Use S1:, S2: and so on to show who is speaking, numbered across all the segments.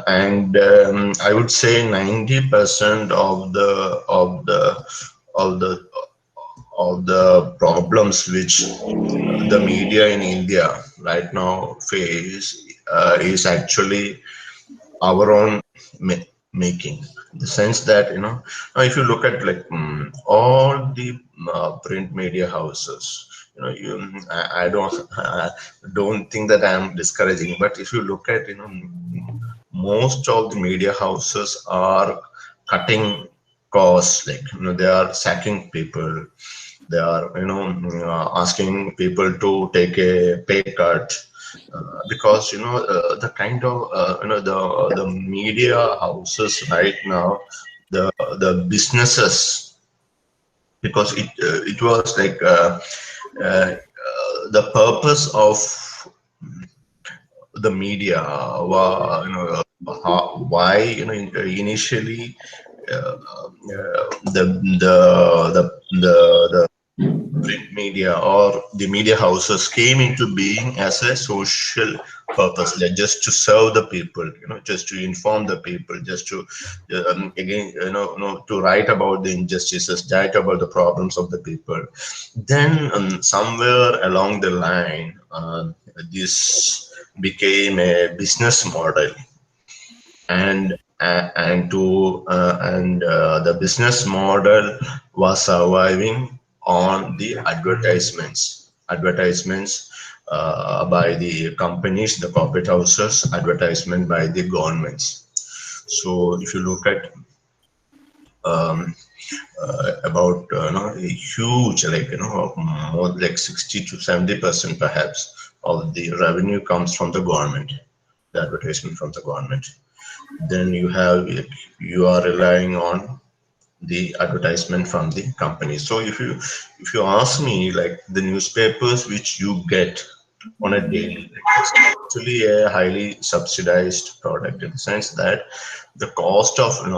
S1: And I would say 90% of the of the problems which the media in India right now face is actually our own making. In the sense that, now if you look at like all the print media houses, I don't don't think that I am discouraging, but if you look at, most of the media houses are cutting costs, like, they are sacking people, they are, asking people to take a pay cut, because, the kind of, the media houses right now, the businesses, because it was like, the purpose of the media, why, initially, the the print media or the media houses came into being as a social purpose, like just to serve the people, just to inform the people, just to, again, to write about the injustices, write about the problems of the people. Then, somewhere along the line, this became a business model, and the business model was surviving on the advertisements by the companies, the corporate houses, advertisement by the governments. So if you look at, um, about, a huge, like, more like 60 to 70% perhaps of the revenue comes from the government, the advertisement from the government. Then you are relying on the advertisement from the company. So if you ask me, like, the newspapers which you get on a daily, like, it's actually a highly subsidized product, in the sense that the cost of, I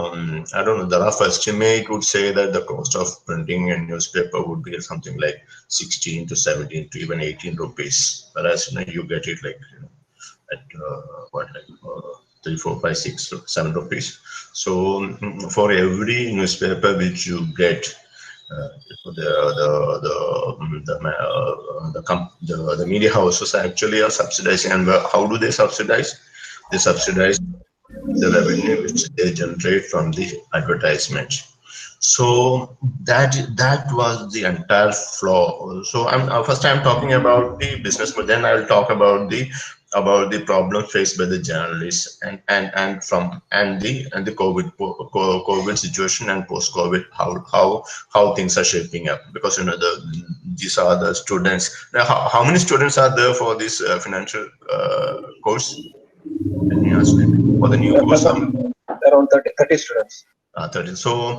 S1: don't know, the rough estimate would say that the cost of printing a newspaper would be something like 16 to 17 to even 18 rupees, whereas, you get it like, at, what, like, 3, 4, 5, 6, 7 rupees. So, for every newspaper which you get, the media houses actually are subsidizing. And how do they subsidize? They subsidize the revenue which they generate from the advertisement. So that was the entire flaw. So first I'm talking about the business, but then I'll talk about the problem faced by the journalists, and the COVID situation, and post COVID, how things are shaping up, because, these are the students. Now, how many students are there for this financial course? Let me ask you. For the new course,
S2: Around 30 students.
S1: 30. So,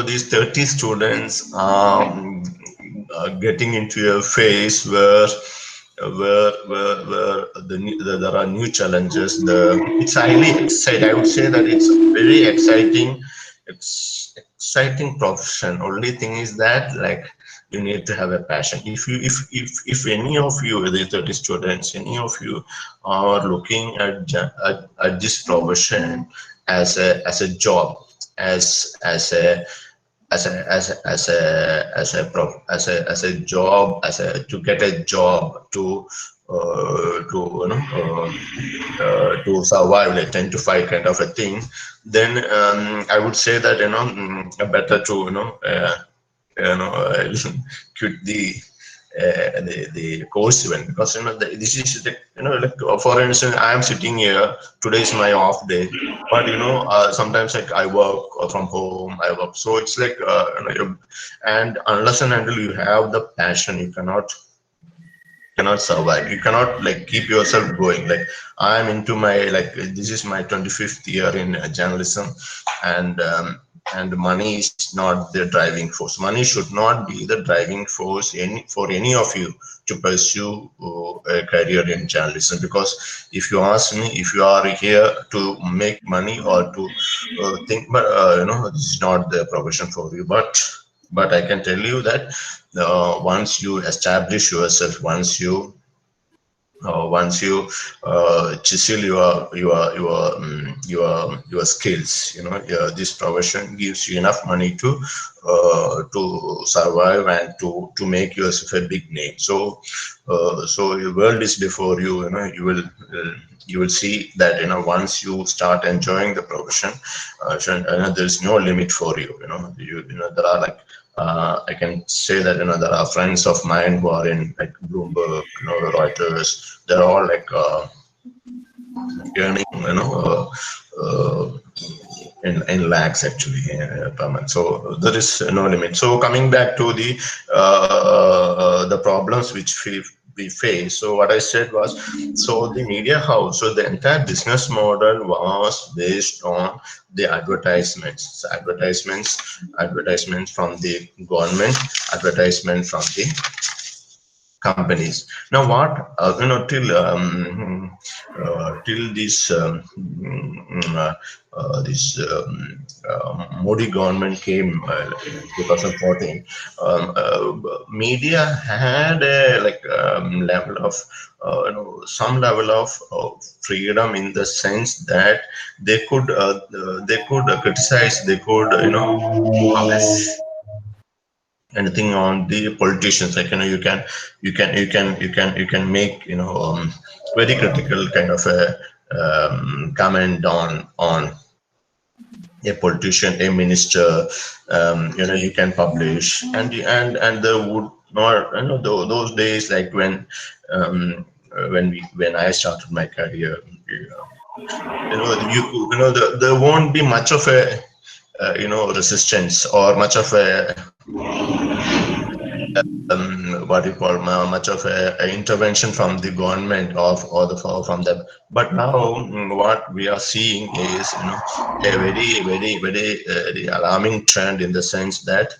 S1: these 30 students are, getting into a phase where there are new challenges. It's highly exciting. I would say that it's very exciting. It's exciting profession. Only thing is that, like, you need to have a passion. If any of you, the 30 students, any of you are looking at this profession as a job, as a job, to get a job, to survive, like 10 to 5 kind of a thing, then, I would say that, better to, quit the course event, because, this is the, like, for instance, I am sitting here, today is my off day, but, sometimes, like, I work from home, I work, so it's like, and unless and until you have the passion, you cannot survive, you cannot, like, keep yourself going. Like, I'm into my, like, this is my 25th year in journalism, and money is not the driving force. Money should not be the driving force for any of you to pursue a career in journalism, because if you ask me, if you are here to make money or to think, but, this is not the profession for you. But I can tell you that, once you establish yourself, once you Once you chisel your skills, this profession gives you enough money to survive and to make yourself a big name. So your world is before you. You will see that once you start enjoying the profession, there is no limit for you. There are like I can say that there are friends of mine who are in like Bloomberg, Reuters. They're all like earning, in lakhs actually per month. So there is no limit. So coming back to the problems which we face. So what I said was, so the media house, so the entire business model was based on the advertisements. So advertisements from the government, advertisement from the companies. Now, what till this Modi government came in 2014, media had a like level of some level of freedom in the sense that they could criticize, they could publish anything on the politicians. Like you can make very critical kind of a comment on a politician, a minister. You can publish, and there would not, those days, like when I started my career, there won't be much of a resistance, or much of a what you call much of a intervention from the government of or from them. But now what we are seeing is a very alarming trend, in the sense that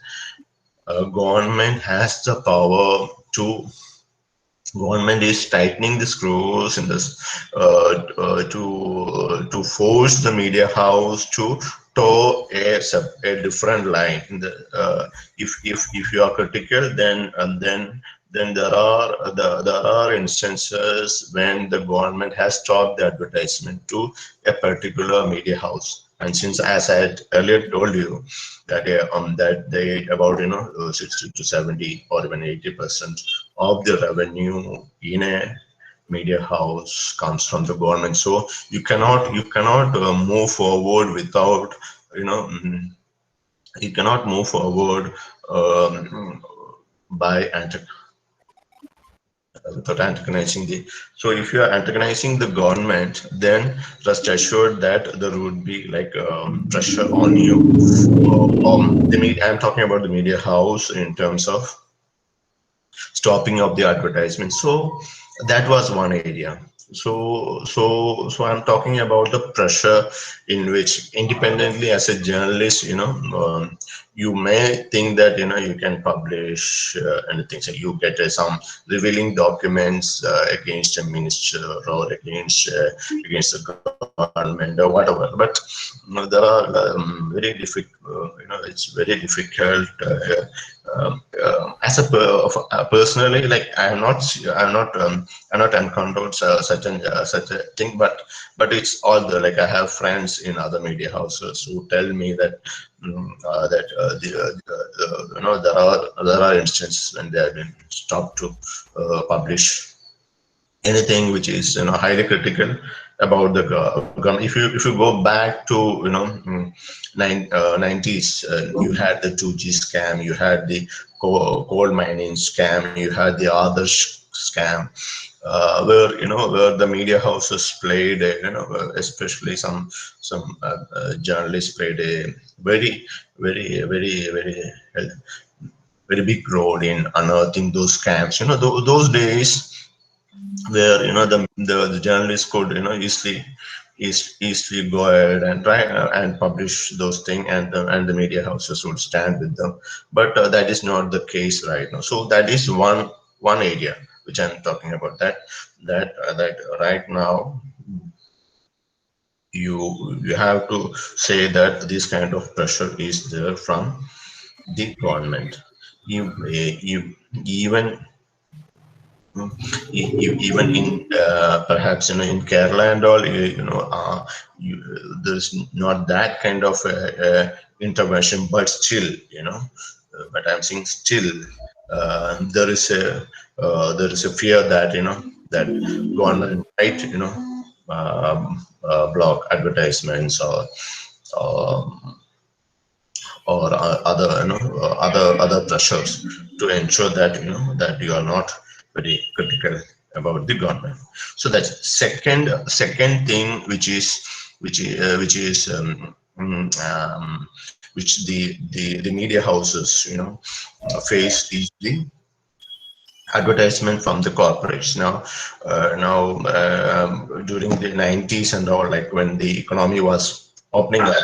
S1: government has the power to government is tightening the screws in this to force the media house to toe a different line. If you are critical, then there are instances when the government has stopped the advertisement to a particular media house. And since, as I had earlier told you, that they about 60 to 70 or even 80% of the revenue in a media house comes from the government. So you cannot move forward without you know mm, you cannot move forward by without antagonizing the. So if you are antagonizing the government, then rest assured that there would be like pressure on you. I'm talking about the media house in terms of stopping of the advertisement. So that was one area. So I'm talking about the pressure in which, independently as a journalist, you may think that you can publish anything. So you get some revealing documents against a minister, or against the government, or whatever. But there are very difficult. It's very difficult. As personally, like I'm not encountered such a thing, but it's all the, like, I have friends in other media houses who tell me that there are instances when they have been stopped to publish anything which is highly critical about the government. If you go back to 90s, you had the 2G scam, you had the coal mining scam, you had the other scam, where the media houses played especially some journalists played a very very big role in unearthing those scams. Those days where the journalists could easily go ahead and try and publish those things, and the media houses would stand with them. But that is not the case right now. So that is one area which I'm talking about, that right now you have to say that this kind of pressure is there from the government. Even Even in perhaps in Kerala and all, you, there's not that kind of intervention, but still, but I'm saying still there is a fear that that government might block advertisements um, or other other pressures to ensure that that you are not very critical about the government. So that's second thing, which the media houses face is the advertisement from the corporates. Now during the 90s and all, like when the economy was opening up,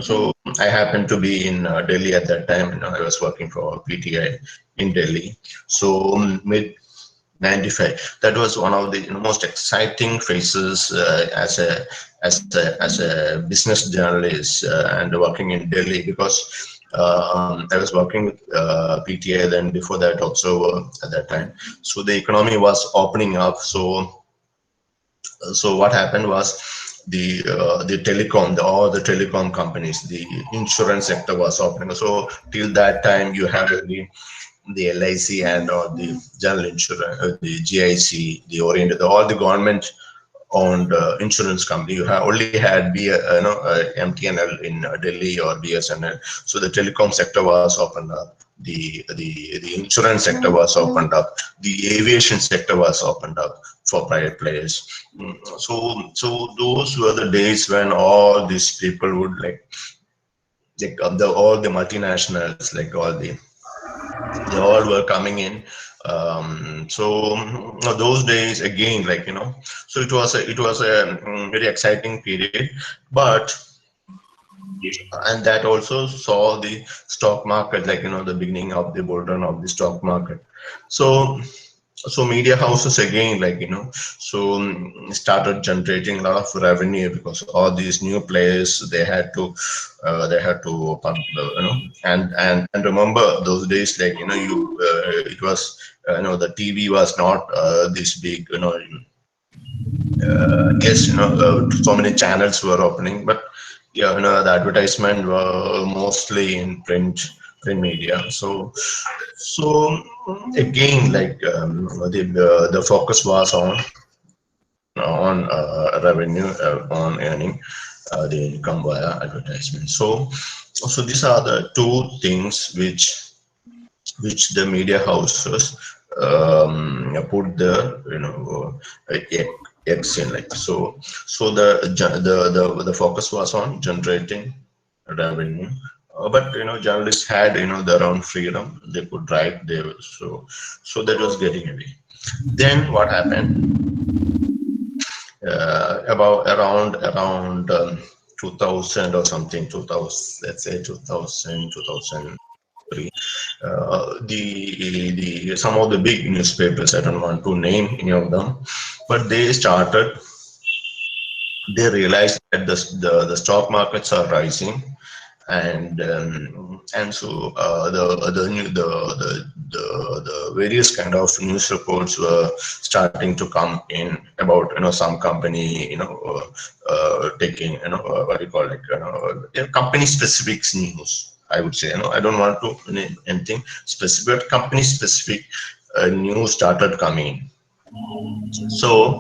S1: so I happened to be in Delhi at that time. I was working for PTI in Delhi. So mid 95, that was one of the most exciting phases as a business journalist and working in Delhi, because I was working with PTA then before that also at that time. So the economy was opening up. So what happened was the telecom, all the telecom companies, the insurance sector was opening. So till that time, you have the LIC and or the general insurance, the GIC, the Orient, all the government owned insurance company. You have only had MTNL in Delhi or BSNL. So the telecom sector was opened up. The insurance sector was opened up. The aviation sector was opened up for private players. So those were the days when all these people would all the multinationals, like all they all were coming in. So those days again, so it was a very exciting period. But and that also saw the stock market, the beginning of the bull run of the stock market. So media houses again, so started generating a lot of revenue, because all these new players, they had to and remember those days, it was the TV was not this big, yes, so many channels were opening, but yeah, the advertisement were mostly in print media. So again, the focus was on revenue, on earning the income via advertisement. So these are the two things which the media houses put the eggs in, so the focus was on generating revenue. But journalists had their own freedom. They could write. So that was getting away. Then what happened? About around 2000 or something, 2000, let's say 2000, 2003. The some of the big newspapers, I don't want to name any of them, but they realized that the stock markets are rising, and so the various kind of news reports were starting to come in about some company taking what do you call it, company specific news, I would say. I don't want to name anything specific, but company specific news started coming. So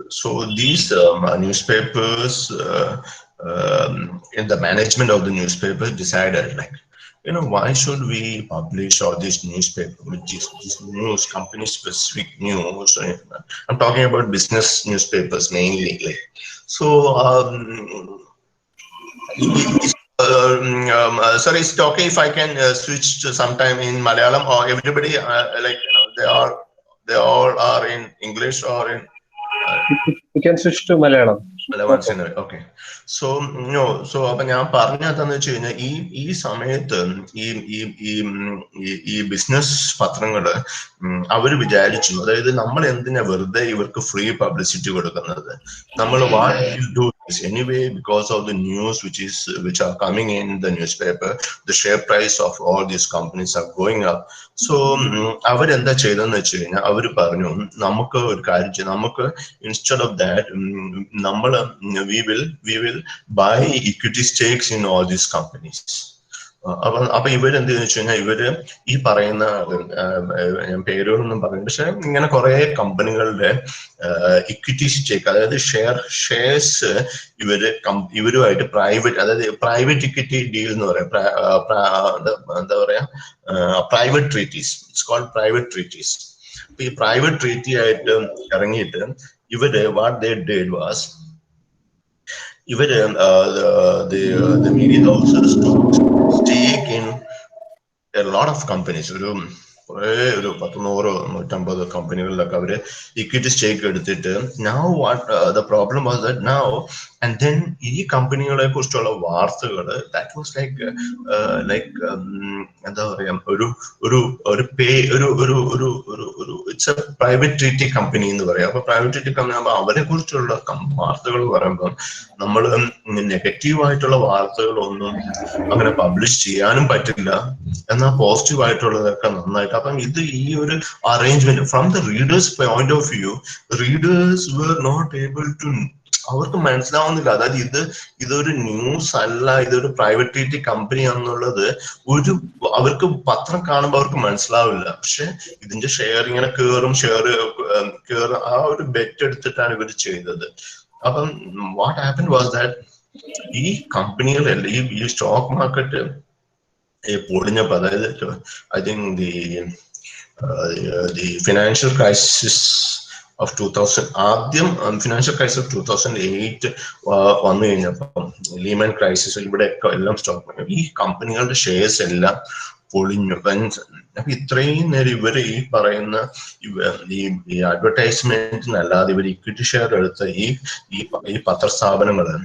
S1: so these newspapers, in the management of the newspaper, decided, why should we publish all these newspaper, which is this news, company specific news? I'm talking about business newspapers mainly. So sorry, is it okay if I can switch to sometime in Malayalam, or everybody they all are in English or in
S2: You can switch to Malayalam. No
S1: once in
S2: problem.
S1: a okay. So അപ്പൊ ഞാൻ പറഞ്ഞതെന്ന് വെച്ച് കഴിഞ്ഞാൽ ഈ സമയത്ത് ഈ business പത്രങ്ങള് അവര് വിചാരിച്ചു, അതായത് നമ്മൾ എന്തിനാ വെറുതെ ഇവർക്ക് ഫ്രീ പബ്ലിസിറ്റി കൊടുക്കുന്നത്, നമ്മൾ what will do Anyway, because of the news which are coming in the newspaper, the share price of all these companies are going up. So അവരെന്താ ചെയ്തതെന്ന് വെച്ച് കഴിഞ്ഞാൽ അവർ പറഞ്ഞു നമുക്ക് ഒരു കാര്യം ചെയ്യാം, നമുക്ക് instead of that നമ്മൾ we will buy equity stakes in all these companies. അപ്പൊ ഇവരെന്ത് വെച്ച് കഴിഞ്ഞാൽ ഇവര് ഈ പറയുന്ന ഞാൻ പേരുകളൊന്നും പറയുന്നത്, പക്ഷെ ഇങ്ങനെ കുറെ കമ്പനികളുടെ ഇക്വിറ്റി സ്റ്റേക്ക്, അതായത് ഷെയർസ് ഇവരുമായിട്ട് പ്രൈവറ്റ്, അതായത് പ്രൈവറ്റ് ഇക്വിറ്റി ഡീൽ എന്ന് പറയാം, എന്താ പറയാ, private treaties. It's called private treaties. അപ്പൊ ഈ പ്രൈവറ്റ് ട്രീറ്റി ആയിട്ട് ഇറങ്ങിയിട്ട് ഇവര് വാട്ട് ദേ ഡിഡ് വാസ്, ഇവര് the media houses took stake in a lot of companies. ഒരു 100-150 കമ്പനികളിലൊക്കെ അവര് ഇക്വിറ്റി സ്റ്റേക്ക് എടുത്തിട്ട്, now what the problem was that now and then ഈ കമ്പനികളെ കുറിച്ചുള്ള വാർത്തകൾ that was like എന്താ പറയാ, it's A private treaty company എന്ന് പറയാം. അപ്പൊ പ്രൈവറ്റ് ട്രീറ്റി കമ്പനി ആകുമ്പോൾ അവരെ കുറിച്ചുള്ള വാർത്തകൾ പറയുമ്പോൾ നമ്മൾ നെഗറ്റീവ് ആയിട്ടുള്ള വാർത്തകളൊന്നും അങ്ങനെ പബ്ലിഷ് ചെയ്യാനും പറ്റില്ല, എന്നാൽ പോസിറ്റീവ് ആയിട്ടുള്ളതൊക്കെ നന്നായിട്ട്. അപ്പം ഇത് ഈ ഒരു arrangement from the readers point of view, readers were not able to, അവർക്ക് മനസ്സിലാവുന്നില്ല. അതായത് ഇതൊരു ന്യൂസ് അല്ല, ഇതൊരു പ്രൈവറ്റ് ട്രീറ്റി കമ്പനി ആണെന്നുള്ളത് അവർക്ക് പത്രം കാണുമ്പോൾ അവർക്ക് മനസ്സിലാവില്ല. പക്ഷെ ഇതിന്റെ ഷെയർ ഇങ്ങനെ കയറും ആ ഒരു ബെറ്റ് എടുത്തിട്ടാണ് ഇവർ ചെയ്തത്. അപ്പം വാട്ട് ഹാപ്പൻ വാസ് ദാറ്റ് ഈ കമ്പനികളല്ല, ഈ സ്റ്റോക്ക് മാർക്കറ്റ് പൊളിഞ്ഞപ്പോ, അതായത് I think the financial crisis of 2000, ആദ്യം ഫിനാൻഷ്യൽ ക്രൈസിസ് ഓഫ് 2008 വന്നു കഴിഞ്ഞപ്പം, ലീമൻ ക്രൈസിസ്, ഇവിടെ എല്ലാം സ്റ്റോക്ക് മാർക്കറ്റ് ഈ കമ്പനികളുടെ ഷെയർസ് എല്ലാം പൊളിഞ്ഞു. അപ്പൊ ഇത്രയും നേരം ഇവര് ഈ പറയുന്ന ഈ അഡ്വർടൈസ്മെന്റിനല്ലാതെ ഇവർ ഇക്വിറ്റി ഷെയർ എടുത്ത ഈ പത്രസ്ഥാപനങ്ങള്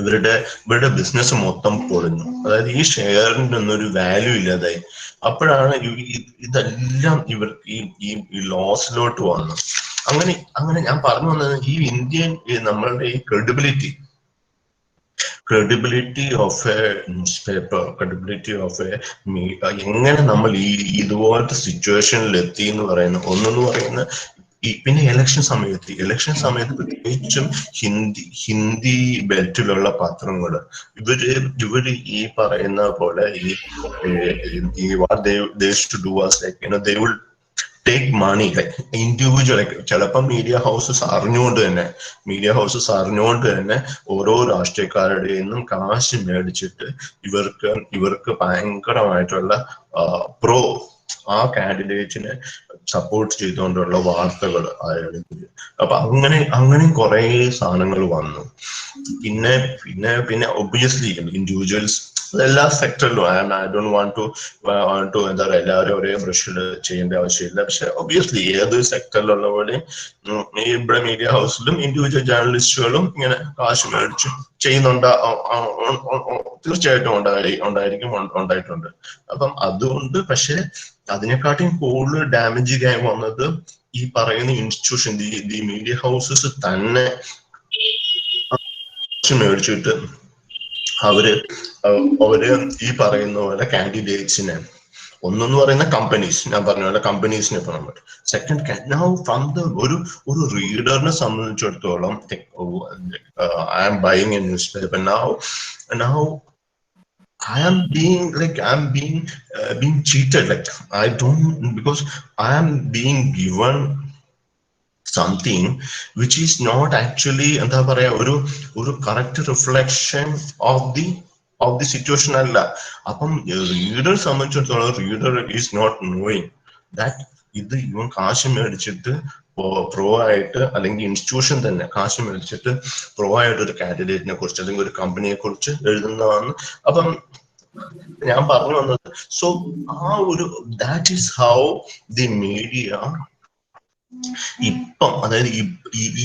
S1: ഇവരുടെ ബിസിനസ് മൊത്തം പൊളിഞ്ഞു. അതായത് ഈ ഷെയറിന്റെ ഒന്നും ഒരു വാല്യൂ ഇല്ലാതായി. അപ്പോഴാണ് ഇതെല്ലാം ഇവർക്ക് ഈ ലോസിലോട്ട് വന്നു. അങ്ങനെ ഞാൻ പറഞ്ഞു വന്നത്, ഈ ഇന്ത്യൻ നമ്മളുടെ ഈ credibility of A news paper, credibility of A എങ്ങനെ നമ്മൾ ഇതുപോലത്തെ സിറ്റുവേഷനിൽ എത്തി എന്ന് പറയുന്ന ഒന്നെന്ന് പറയുന്ന, പിന്നെ ഇലക്ഷൻ സമയത്ത് പ്രത്യേകിച്ചും ഹിന്ദി ബെൽറ്റിലുള്ള പത്രങ്ങള് ഇവര് ഈ പറയുന്ന പോലെ ഈ what they used to do was like, they will take money, like individual, like ചിലപ്പം മീഡിയ ഹൗസസ് അറിഞ്ഞുകൊണ്ട് തന്നെ ഓരോ രാഷ്ട്രീയക്കാരുടെ നിന്നും കാശ് മേടിച്ചിട്ട് ഇവർക്ക് ഭയങ്കരമായിട്ടുള്ള ആ കാൻഡിഡേറ്റിനെ സപ്പോർട്ട് ചെയ്തുകൊണ്ടുള്ള വാർത്തകൾ ആയിരുന്നു. അപ്പൊ അങ്ങനെയും കുറെ സാധനങ്ങൾ വന്നു. പിന്നെ ഒബ്വിയസ്ലി ഇൻഡിവിജ്വൽസ് എല്ലാ സെക്ടറിലും, ഐ ഡോണ്ട് വാണ്ട് ടു എന്താ പറയുക, എല്ലാവരും ഒരേ ബ്രഷിൽ ചെയ്യേണ്ട ആവശ്യമില്ല. പക്ഷെ ഒബ്വിയസ്ലി ഏത് സെക്ടറിലുള്ള പോലെ ഇവിടെ മീഡിയ ഹൗസിലും ഇൻഡിവിജ്വൽ ജേർണലിസ്റ്റുകളും ഇങ്ങനെ കാശ് മേടിച്ച് തീർച്ചയായിട്ടും ഉണ്ടായിട്ടുണ്ട്. അപ്പം അതുകൊണ്ട്, പക്ഷെ അതിനെക്കാട്ടിയും കൂടുതൽ ഡാമേജിങ് ആയി വന്നത് ഈ പറയുന്ന ഇൻസ്റ്റിറ്റ്യൂഷൻ, ഈ മീഡിയ ഹൗസസ് തന്നെ മേടിച്ചിട്ട് അവര് ഈ പറയുന്ന പോലെ കാൻഡിഡേറ്റ്സിനെ, ഒന്നെന്ന് പറയുന്ന കമ്പനീസ്, ഞാൻ പറഞ്ഞ പോലെ കമ്പനീസിനെ ഇപ്പൊ നമ്മൾ സെക്കൻഡ് ഫ്രം ദ ഒരു റീഡറിനെ സംബന്ധിച്ചിടത്തോളം, I am buying a newspaper now I am being cheated. Like because I am being given something which is not actually എന്താ പറയാ ഒരു correct reflection of the situation അല്ല. അപ്പം റീഡർ സംബന്ധിച്ചിടത്തോളം, reader is not knowing that ഇവൻ കാശ് മേടിച്ചിട്ട് pro ആയിട്ട്, അല്ലെങ്കിൽ ഇൻസ്റ്റിറ്റ്യൂഷൻ തന്നെ കാശ് മേടിച്ചിട്ട് പ്രോ ആയിട്ട് ഒരു കാൻഡിഡേറ്റിനെ കുറിച്ച് അല്ലെങ്കിൽ ഒരു കമ്പനിയെ കുറിച്ച് എഴുതുന്നതാണ്. അപ്പം ഞാൻ പറഞ്ഞു വന്നത്, so that is how the media ഇപ്പം, അതായത്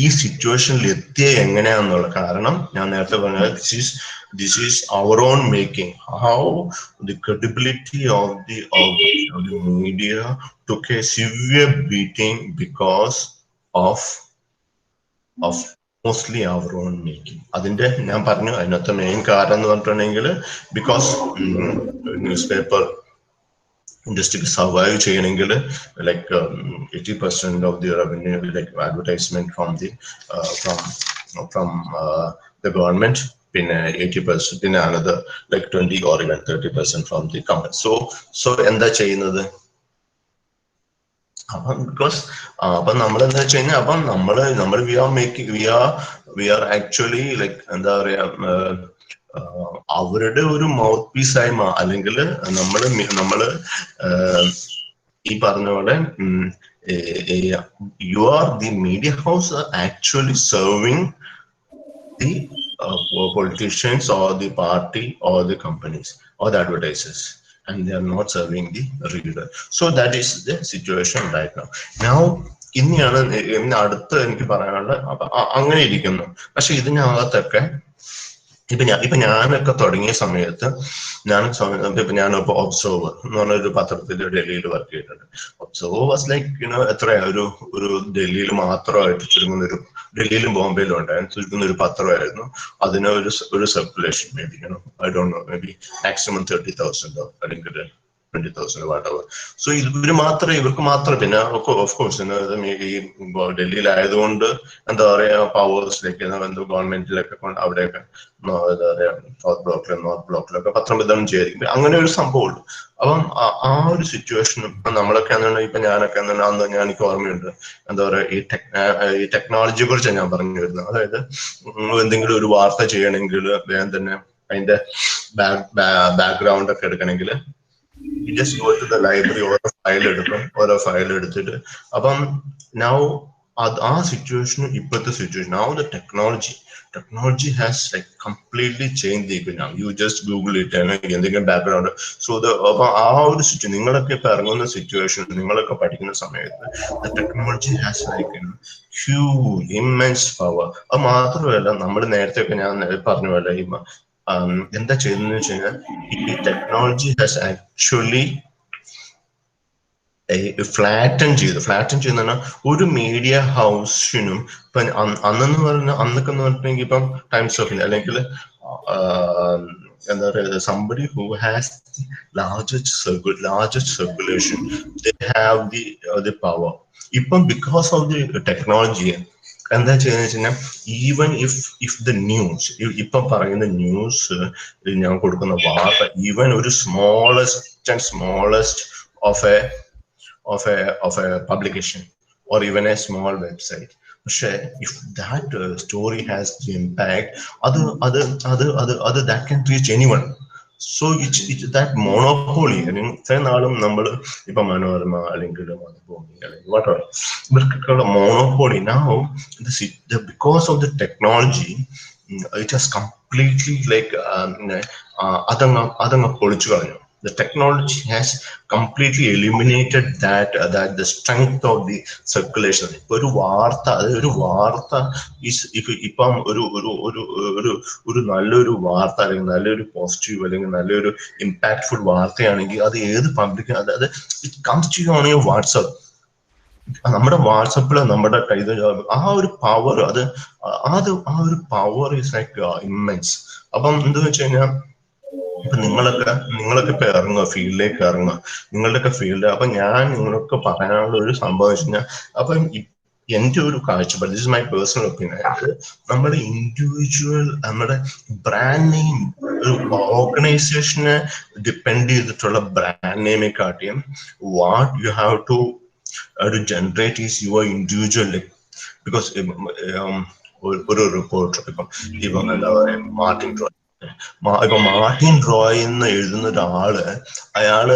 S1: ഈ സിറ്റുവേഷനിൽ എത്തിയ എങ്ങനെയാന്നുള്ള കാരണം ഞാൻ നേരത്തെ പറഞ്ഞത്, this is our own making. How the credibility of the media took a severe beating because of mostly our own making. അതിന്റെ ഞാൻ പറഞ്ഞു അതിനകത്ത് മെയിൻ കാരണം എന്ന് പറഞ്ഞിട്ടുണ്ടെങ്കിൽ ബിക്കോസ് ന്യൂസ്പേപ്പർ ഇൻഡസ്ട്രിക്ക് സർവൈവ് ചെയ്യണമെങ്കിൽ like 80% of the revenue like advertisement from the government, പിന്നെ 80%, പിന്നെ another like 20 or even 30% from the company. So എന്താ ചെയ്യുന്നത്? അപ്പം ബിക്കോസ് അപ്പം നമ്മൾ എന്താ വെച്ച് കഴിഞ്ഞാൽ അപ്പം നമ്മൾ വി ആർ ആക്ച്വലി ലൈക്ക് എന്താ പറയാ അവരുടെ ഒരു മൗത്ത് പീസായി അല്ലെങ്കിൽ നമ്മള് ഈ പറഞ്ഞ പോലെ you are the media house actually serving the politicians or the party or the companies or the advertisers, and they are not serving the reader. So that is the situation right now. Now ഇന്ന് അടുത്ത് എനിക്ക് പറയാനുള്ള അങ്ങനെ ഇരിക്കുന്നു. പക്ഷെ ഇതിനകത്തൊക്കെ ഇപ്പൊ ഞാനൊക്കെ തുടങ്ങിയ സമയത്ത് ഞാനിപ്പോ ഒബ്സർവർ എന്ന് പറഞ്ഞൊരു പത്രത്തിൽ ഡൽഹിയിൽ വർക്ക് ചെയ്തിട്ടുണ്ട്. ഒബ്സർവർ വാസ് ലൈക്ക് എത്രയാ ഒരു ഡൽഹിയിൽ മാത്രമായിട്ട് ചുരുങ്ങുന്ന ഡൽഹിയിലും ബോംബെയിലും ഉണ്ടായിരുന്നു ചുരുങ്ങുന്ന ഒരു പത്രമായിരുന്നു. അതിന് ഒരു circulation may be I don't know, may be maximum 30,000 അല്ലെങ്കിൽ 20,000 whatever. സോ ഇവർക്ക് മാത്രം പിന്നെ ഓഫ് കോഴ്സ് ഈ ഡൽഹിയിലായതുകൊണ്ട് എന്താ പറയാ പവേഴ്സിലേക്ക് ഗവൺമെന്റിലൊക്കെ അവിടെയൊക്കെ എന്താ പറയാ നോർത്ത് ബ്ലോക്കിലൊക്കെ പത്രം വിതരണം ചെയ്തിരിക്കും. അങ്ങനെ ഒരു സംഭവമുള്ളൂ. അപ്പം ആ ഒരു സിറ്റുവേഷനും നമ്മളൊക്കെ ഇപ്പൊ ഞാനൊക്കെ അന്ന് എനിക്ക് ഓർമ്മയുണ്ട് എന്താ പറയാ ഈ ടെക്നോളജിയെ കുറിച്ച് ഞാൻ പറഞ്ഞു വരുന്നത്. അതായത് എന്തെങ്കിലും ഒരു വാർത്ത ചെയ്യണമെങ്കിൽ വേഗം തന്നെ അതിന്റെ ബാക്ക്ഗ്രൗണ്ട് ഒക്കെ എടുക്കണമെങ്കിൽ you just go to the library, ഓരോ ഫയൽ എടുത്തിട്ട് അപ്പം now ആ സിറ്റുവേഷൻ ഇപ്പോഴത്തെ situation now the technology has like completely changed the economy. You just Google it and എന്തെങ്കിലും ബാക്ക്ഗ്രൗണ്ട്. സോ അപ്പൊ ആ ഒരു സിറ്റുവേഷൻ നിങ്ങളൊക്കെ ഇപ്പൊ ഇറങ്ങുന്ന സിറ്റുവേഷൻ നിങ്ങളൊക്കെ പഠിക്കുന്ന സമയത്ത് the technology has like huge immense power. അത് മാത്രമല്ല നമ്മൾ നേരത്തെ ഒക്കെ ഞാൻ പറഞ്ഞ പോലെ എന്താ ചെയ്യുന്നത് വെച്ച് കഴിഞ്ഞാൽ ഈ ടെക്നോളജി ഹാസ് ആക്ച്വലി ഫ്ലാറ്റൻ ചെയ്യുന്ന ഒരു മീഡിയ ഹൗസിനും ഇപ്പൊ അന്നൊക്കെ പറഞ്ഞിട്ടുണ്ടെങ്കിൽ ഇപ്പം ടൈംസ് ഓഫ് ഇന്ത്യ അല്ലെങ്കിൽ എന്താ പറയുക somebody who has the largest circulation, they have the power. ഇപ്പം ബിക്കോസ് ഓഫ് ദി ടെക്നോളജി എന്താ ചെയ്യുന്നത് വെച്ച് കഴിഞ്ഞാൽ ഈവൻ ഇഫ് ദ ന്യൂസ് ഇപ്പം പറയുന്ന ന്യൂസ് ഞാൻ കൊടുക്കുന്ന വാർത്ത ഈവൻ ഒരു smallest of a publication or even a small website. പക്ഷേ if that story has the impact, other that can reach anyone. So it's that monopoly. ഇത്രയും നാളും നമ്മൾ ഇപ്പൊ മനോരമ അല്ലെങ്കിൽ മാതൃഭൂമി അല്ലെങ്കിൽ whatever ഇവർക്കുള്ള monopoly now because of the technology it has completely like അതങ്ങ് പൊളിച്ചു കളഞ്ഞു. The technology has completely eliminated that the strength of the circulation. ഒരു വാർത്ത ഇപ്പം ഒരു നല്ലൊരു വാർത്ത അല്ലെങ്കിൽ നല്ലൊരു പോസിറ്റീവ് അല്ലെങ്കിൽ നല്ലൊരു ഇമ്പാക്ട്ഫുൾ വാർത്തയാണെങ്കിൽ അത് ഏത് പബ്ലിക് അത് it comes to you on your WhatsApp. നമ്മുടെ വാട്സപ്പില് നമ്മുടെ കയ്യിൽ ആ ഒരു പവർ ആ ഒരു പവർ ഇസ് ലൈക്ക് ഇമ്മൻസ്. അപ്പം എന്താന്ന് വെച്ച് കഴിഞ്ഞാൽ ഇപ്പൊ നിങ്ങളൊക്കെ ഇപ്പൊ ഇറങ്ങുക ഫീൽഡിലേക്ക് ഇറങ്ങുക നിങ്ങളുടെയൊക്കെ ഫീൽഡ്. അപ്പൊ ഞാൻ നിങ്ങൾക്ക് പറയാനുള്ള ഒരു സംഭവം വെച്ച് കഴിഞ്ഞാൽ അപ്പം എന്റെ ഒരു കാഴ്ചപ്പാട്, this is my personal opinion, നമ്മുടെ ഇൻഡിവിജ്വൽ നമ്മുടെ ബ്രാൻഡ് നെയിം ഒരു ഓർഗനൈസേഷനെ ഡിപ്പെൻഡ് ചെയ്തിട്ടുള്ള ബ്രാൻഡ് നെയിമെ കാട്ടിയും what you have to generate is your individual. Because ഒരു റിപ്പോർട്ടർ ഇപ്പം എന്താ പറയാ മാർട്ടിൻ റോയ് എന്ന് എഴുതുന്ന ഒരാള് അയാൾ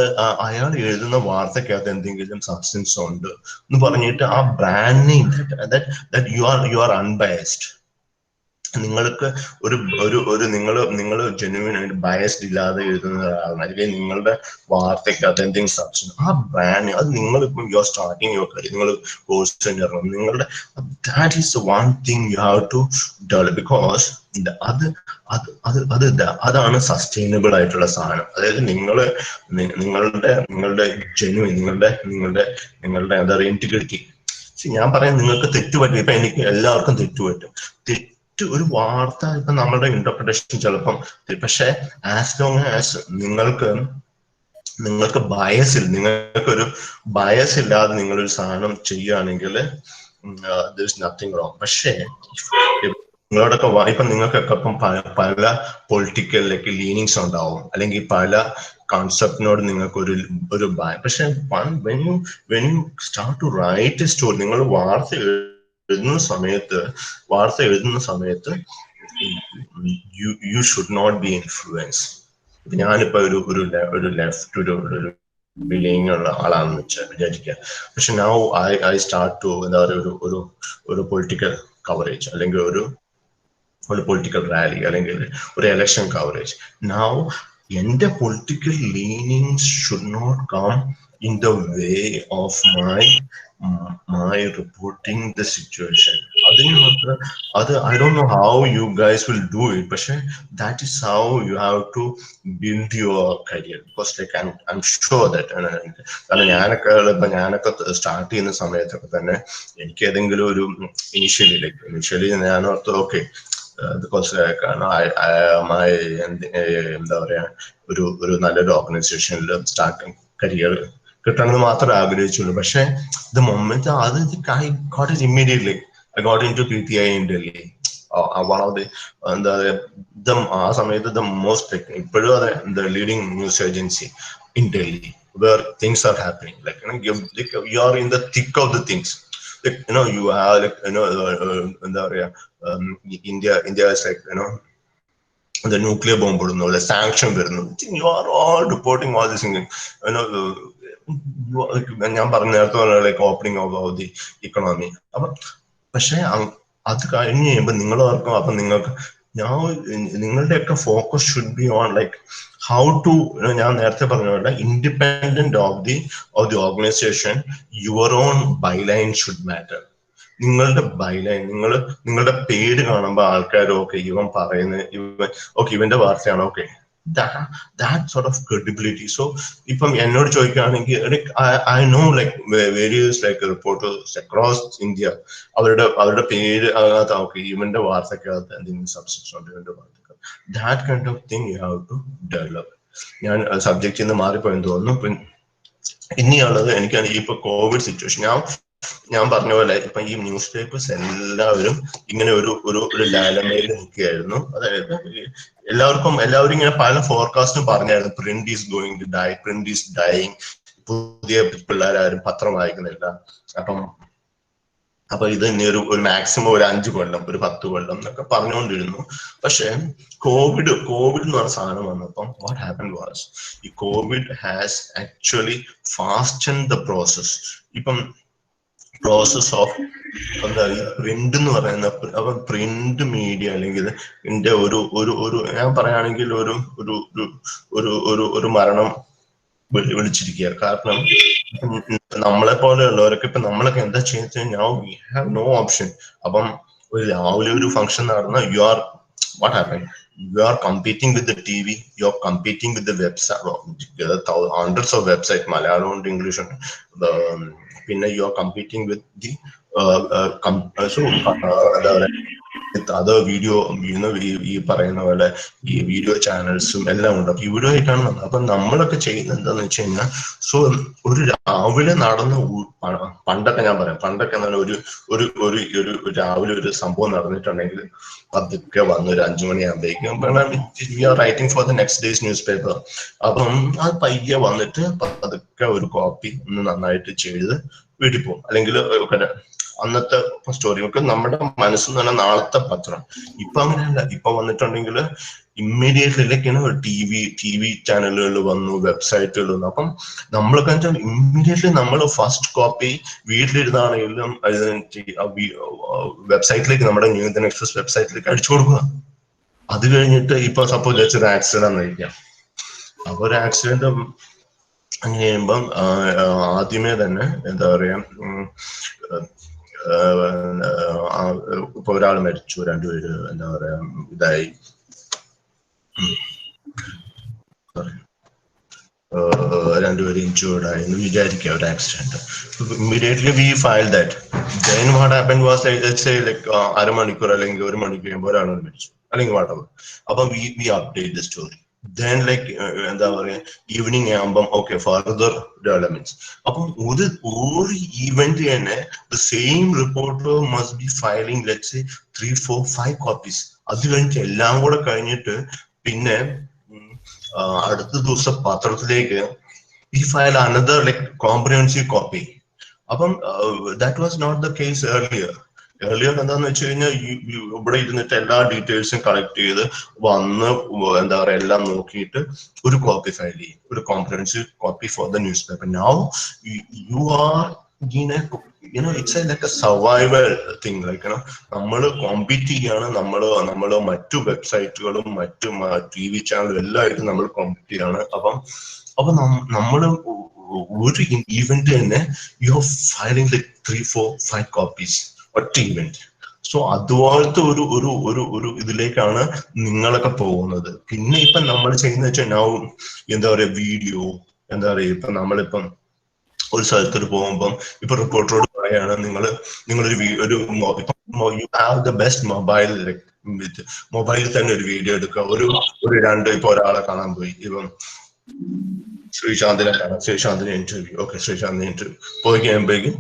S1: എഴുതുന്ന വാർത്തക്കകത്ത് എന്തെങ്കിലും സബ്സ്റ്റൻസ് ഉണ്ട് എന്ന് പറഞ്ഞിട്ട് ആ brand name you are unbiased. നിങ്ങൾക്ക് നിങ്ങൾ ജെന്യുവൻ ആയിട്ട് ബയസ്ഡ് ഇല്ലാതെ എഴുതുന്ന ഒരാളാണ് അല്ലെങ്കിൽ നിങ്ങളുടെ വാർത്തക്കകത്ത് എന്തെങ്കിലും സബ്സ്റ്റൻസ് ആ ബ്രാൻഡ് അത് നിങ്ങളിപ്പം you are starting your career, നിങ്ങൾ കോഴ്സ് ഇറങ്ങും നിങ്ങളുടെ that is one thing you have to develop. Because അതാണ് സസ്റ്റൈനബിൾ ആയിട്ടുള്ള സാധനം. അതായത് നിങ്ങളുടെ ജെന്യുവൻ നിങ്ങളുടെ എന്താ പറയുക ഇന്റഗ്രിറ്റി. ഞാൻ പറയാം നിങ്ങൾക്ക് തെറ്റുപറ്റും. ഇപ്പൊ എനിക്ക് എല്ലാവർക്കും തെറ്റുപറ്റും. ഒരു വാർത്ത ഇപ്പൊ നമ്മുടെ ഇന്റർപ്രിട്ടേഷൻ ചിലപ്പം, പക്ഷെ ആസ് ലോങ് ആസ് നിങ്ങൾക്ക് നിങ്ങൾക്കൊരു ബയസ് ഇല്ലാതെ നിങ്ങളൊരു സാധനം ചെയ്യുകയാണെങ്കിൽ നത്തിങ് റോങ്. പക്ഷേ നിങ്ങളോടൊക്കെ ഇപ്പൊ നിങ്ങൾക്കൊക്കെ ഇപ്പം പല പൊളിറ്റിക്കൽ ലീനിങ്സ് ഉണ്ടാവും, അല്ലെങ്കിൽ പല കോൺസെപ്റ്റിനോട് നിങ്ങൾക്ക് ഒരു പക്ഷെ when you start to write a story, നിങ്ങൾ വാർത്ത എഴുതുന്ന സമയത്ത് you should not be influence. ഞാനിപ്പോ ഒരു ലെഫ്റ്റ് ഉള്ള ആളാണെന്ന് വിചാരിക്കുക. പക്ഷെ നൗ ഐ സ്റ്റാർട്ട് ടു എന്താ പറയുക ഒരു പൊളിറ്റിക്കൽ കവറേജ്, അല്ലെങ്കിൽ ഒരു പൊളിറ്റിക്കൽ റാലി, അല്ലെങ്കിൽ ഒരു ഇലക്ഷൻ കവറേജ്. നൗ എന്റെ political leanings should not come in the way of my reporting the situation. I don't know how you guys will do it, but that is how you have to build your career. Because like I'm sure that കാരണം ഞാനൊക്കെ start ചെയ്യുന്ന സമയത്തൊക്കെ തന്നെ എനിക്ക് ഏതെങ്കിലും ഒരു initially ഞാൻ ഓർത്ത് ഓക്കെ ബിക്കോസ് എന്താ പറയാ ഒരു നല്ലൊരു ഓർഗനൈസേഷനിൽ സ്റ്റാർട്ടിങ് കരിയർ കിട്ടണമെന്ന് മാത്രമേ ആഗ്രഹിച്ചുള്ളൂ. പക്ഷെ the moment I got it immediately. I got into PTI in Delhi. One of the ആ സമയത്ത് the most ഇപ്പോഴും അതെ, the leading news agency in Delhi where things are happening. Like you are in the thick of the things. Like you have എന്താ പറയാ, India is like the nuclear bomb ഇടുന്നു, the sanction വരുന്നു. You are all reporting all this thing. ഞാൻ പറഞ്ഞ നേരത്തെ like opening of the economy. അപ്പൊ പക്ഷെ അത് കഴിഞ്ഞ് കഴിയുമ്പോൾ നിങ്ങൾ ഓർക്കും, അപ്പൊ നിങ്ങളുടെയൊക്കെ focus should be on like how to, ഞാൻ നേരത്തെ പറഞ്ഞ പോലെ independent of the organisation, your own byline should matter. നിങ്ങളുടെ ബൈലൈൻ, നിങ്ങളുടെ പേര് കാണുമ്പോൾ ആൾക്കാർ ഓക്കെ ഇവൻ ഇവന്റെ വാർത്തയാണ്, okay that sort of credibility. So ഇപ്പം എന്നോട് ചോദിക്കുകയാണെങ്കിൽ I know like various like reporters across India, അവരുടെ പേര് ഓക്കെ ഇവന്റെ വാർത്തക്കകത്ത് എന്തെങ്കിലും സബ്സ്റ്റൻസ് ഉണ്ട് ഇവന്റെ വാർത്തക്കകത്ത്. That kind of thing you have to develop. ഞാൻ സബ്ജക്റ്റിൽ നിന്ന് മാറിപ്പോയെന്ന് തോന്നുന്നു. ഇനിയുള്ളത് എനിക്കാണ് ഇപ്പൊ കോവിഡ് സിറ്റുവേഷൻ. ഞാൻ പറഞ്ഞ പോലെ ഇപ്പൊ ഈ ന്യൂസ് പേപ്പേഴ്സ് എല്ലാവരും ഇങ്ങനെ ഒരു ഡയലമയിൽ നിൽക്കുകയായിരുന്നു. അതായത് എല്ലാവരും ഇങ്ങനെ പല ഫോർകാസ്റ്റും പറഞ്ഞായിരുന്നു, print is going to die, print is dying, പുതിയ പിള്ളേരാരും പത്രം വായിക്കുന്നില്ല. അപ്പൊ ഇത് ഇനി ഒരു മാക്സിമം ഒരു 5 കൊല്ലം, ഒരു 10 കൊല്ലം എന്നൊക്കെ പറഞ്ഞുകൊണ്ടിരുന്നു. പക്ഷെ കോവിഡ് എന്ന് പറഞ്ഞ സാധനം വന്നപ്പം വാട്ട് ഹാപ്പൻഡ് വാസ്, ഈ Covid has actually fasten the process. ഇപ്പം പ്രോസസ് ഓഫ് എന്താ ഈ പ്രിന്റ് എന്ന് പറയുന്ന, അപ്പൊ പ്രിന്റ് മീഡിയ അല്ലെങ്കിൽ ഇതിന്റെ ഒരു ഞാൻ പറയുകയാണെങ്കിൽ ഒരു മരണം വിളിച്ചിരിക്കുക. കാരണം നമ്മളെ പോലെയുള്ളവരൊക്കെ ഇപ്പൊ നമ്മളൊക്കെ എന്താ ചെയ്യുന്നത് കഴിഞ്ഞാൽ വി ഹാവ് നോ ഓപ്ഷൻ. അപ്പം രാവിലെ ഒരു ഫംഗ്ഷൻ നടന്ന what happened? You are competing with the TV, you are competing with the website, hundreds of websites, Malayalam and English, you are competing with the with other video, ഈ പറയുന്ന പോലെ ഈ video ചാനൽസും എല്ലാം ഉണ്ട്. അപ്പൊ ഇവിടെ ആയിട്ടാണ് അപ്പൊ നമ്മളൊക്കെ ചെയ്യുന്നത് എന്താന്ന് വെച്ച് കഴിഞ്ഞാൽ, സോ ഒരു രാവിലെ നടന്ന പണ്ടൊക്കെ ഞാൻ പറയാം, പണ്ടൊക്കെ ഒരു രാവിലെ ഒരു സംഭവം നടന്നിട്ടുണ്ടെങ്കിൽ പതുക്കെ വന്ന് ഒരു 5 മണിയാകുമ്പോഴേക്കും we are writing for the next day's newspaper. അപ്പം അത് പയ്യെ വന്നിട്ട് പതുക്കെ ഒരു കോപ്പി ഒന്ന് നന്നായിട്ട് ചെയ്ത് വീട്ടിൽ പോകും. അല്ലെങ്കിൽ അന്നത്തെ സ്റ്റോറി ഒക്കെ നമ്മുടെ മനസ്സിൽ തന്നെ നാളത്തെ പത്രം. ഇപ്പൊ അങ്ങനെയല്ല. ഇപ്പൊ വന്നിട്ടുണ്ടെങ്കിൽ ഇമ്മീഡിയറ്റ്ലി ടി വി ചാനലുകൾ വന്നു, വെബ്സൈറ്റുകൾ വന്നു. അപ്പം നമ്മളൊക്കെ ഇമ്മീഡിയറ്റ്ലി നമ്മൾ ഫസ്റ്റ് കോപ്പി വീട്ടിലിരുന്നാണെങ്കിലും വെബ്സൈറ്റിലേക്ക്, നമ്മുടെ ന്യൂ ഇന്ത്യൻ എക്സ്പ്രസ് വെബ്സൈറ്റിലേക്ക് അടിച്ചു കൊടുക്കുക. അത് കഴിഞ്ഞിട്ട് ഇപ്പൊ സപ്പോസ് ഒരു ആക്സിഡന്റ് ആയിരിക്കാം. അപ്പൊ ഒരു ആക്സിഡന്റ് അങ്ങനെ ചെയ്യുമ്പം ആദ്യമേ തന്നെ എന്താ പറയാ, ഇപ്പൊ ഒരാൾ മരിച്ചു, 2 പേര് എന്താ പറയാ ഇതായി, 2 പേര് ഇൻജേർഡ് ആയി എന്ന് വിചാരിക്കുക, ഒരു accident. Immediately we file that. then what happened was like, let's say like അരമണിക്കൂർ അല്ലെങ്കിൽ ഒരു മണിക്കൂർ കഴിയുമ്പോൾ ഒരാൾ മരിച്ചു അല്ലെങ്കിൽ whatever. അപ്പം we update the story. Then like എന്താ പറയാ ഈവനിങ് ആകുമ്പം ഓക്കെ ഫർദർ ഡെവലപ്മെന്റ്സ്. അപ്പം ഒരു ഈവന്റ് തന്നെ the same reporter must be filing let's say 3, 4, 5 copies. അത് കഴിഞ്ഞിട്ട് എല്ലാം കൂടെ കഴിഞ്ഞിട്ട് പിന്നെ അടുത്ത ദിവസം പത്രത്തിലേക്ക് we file another like comprehensive copy. അപ്പം that was not the case earlier. Earlier എന്താന്ന് വെച്ച് കഴിഞ്ഞാൽ ഇവിടെ ഇരുന്നിട്ട് എല്ലാ ഡീറ്റെയിൽസും കളക്ട് ചെയ്ത് വന്ന് എന്താ പറയുക എല്ലാം നോക്കിയിട്ട് ഒരു കോപ്പി ഫയൽ ചെയ്യും, ഒരു comprehensive copy for the news paper. Now you are it's like a survival thing. Like നമ്മൾ കോമ്പീറ്റ് ചെയ്യാണ്, നമ്മള് മറ്റു വെബ്സൈറ്റുകളും മറ്റു TV ചാനലും എല്ലായിട്ടും നമ്മൾ കോമ്പീറ്റ് ചെയ്യാണ്. അപ്പം നമ്മള് ഒരു ഈവന്റ് തന്നെ you are filing like 3, 4, 5 copies ഒറ്റ ഇവന്റ്. സോ അതുപോലത്തെ ഒരു ഇതിലേക്കാണ് നിങ്ങളൊക്കെ പോകുന്നത്. പിന്നെ ഇപ്പൊ നമ്മൾ ചെയ്യുന്ന വെച്ചാൽ നൗ എന്താ പറയാ വീഡിയോ, എന്താ പറയാ ഇപ്പൊ നമ്മളിപ്പം ഒരു സ്ഥലത്തോട്ട് പോകുമ്പം ഇപ്പൊ റിപ്പോർട്ടറോട് പറയാണ് നിങ്ങളൊരു you have the best mobile, with മൊബൈലിൽ തന്നെ ഒരു വീഡിയോ എടുക്കുക. ഒരു ഇപ്പൊ ഒരാളെ കാണാൻ പോയി, ഇപ്പം ശ്രീശാന്തിനെ കാണാം, ശ്രീശാന്തിന് ഇന്റർവ്യൂ, ഓക്കെ ശ്രീശാന്തിന് ഇന്റർവ്യൂ പോയി കഴിയുമ്പോഴേക്കും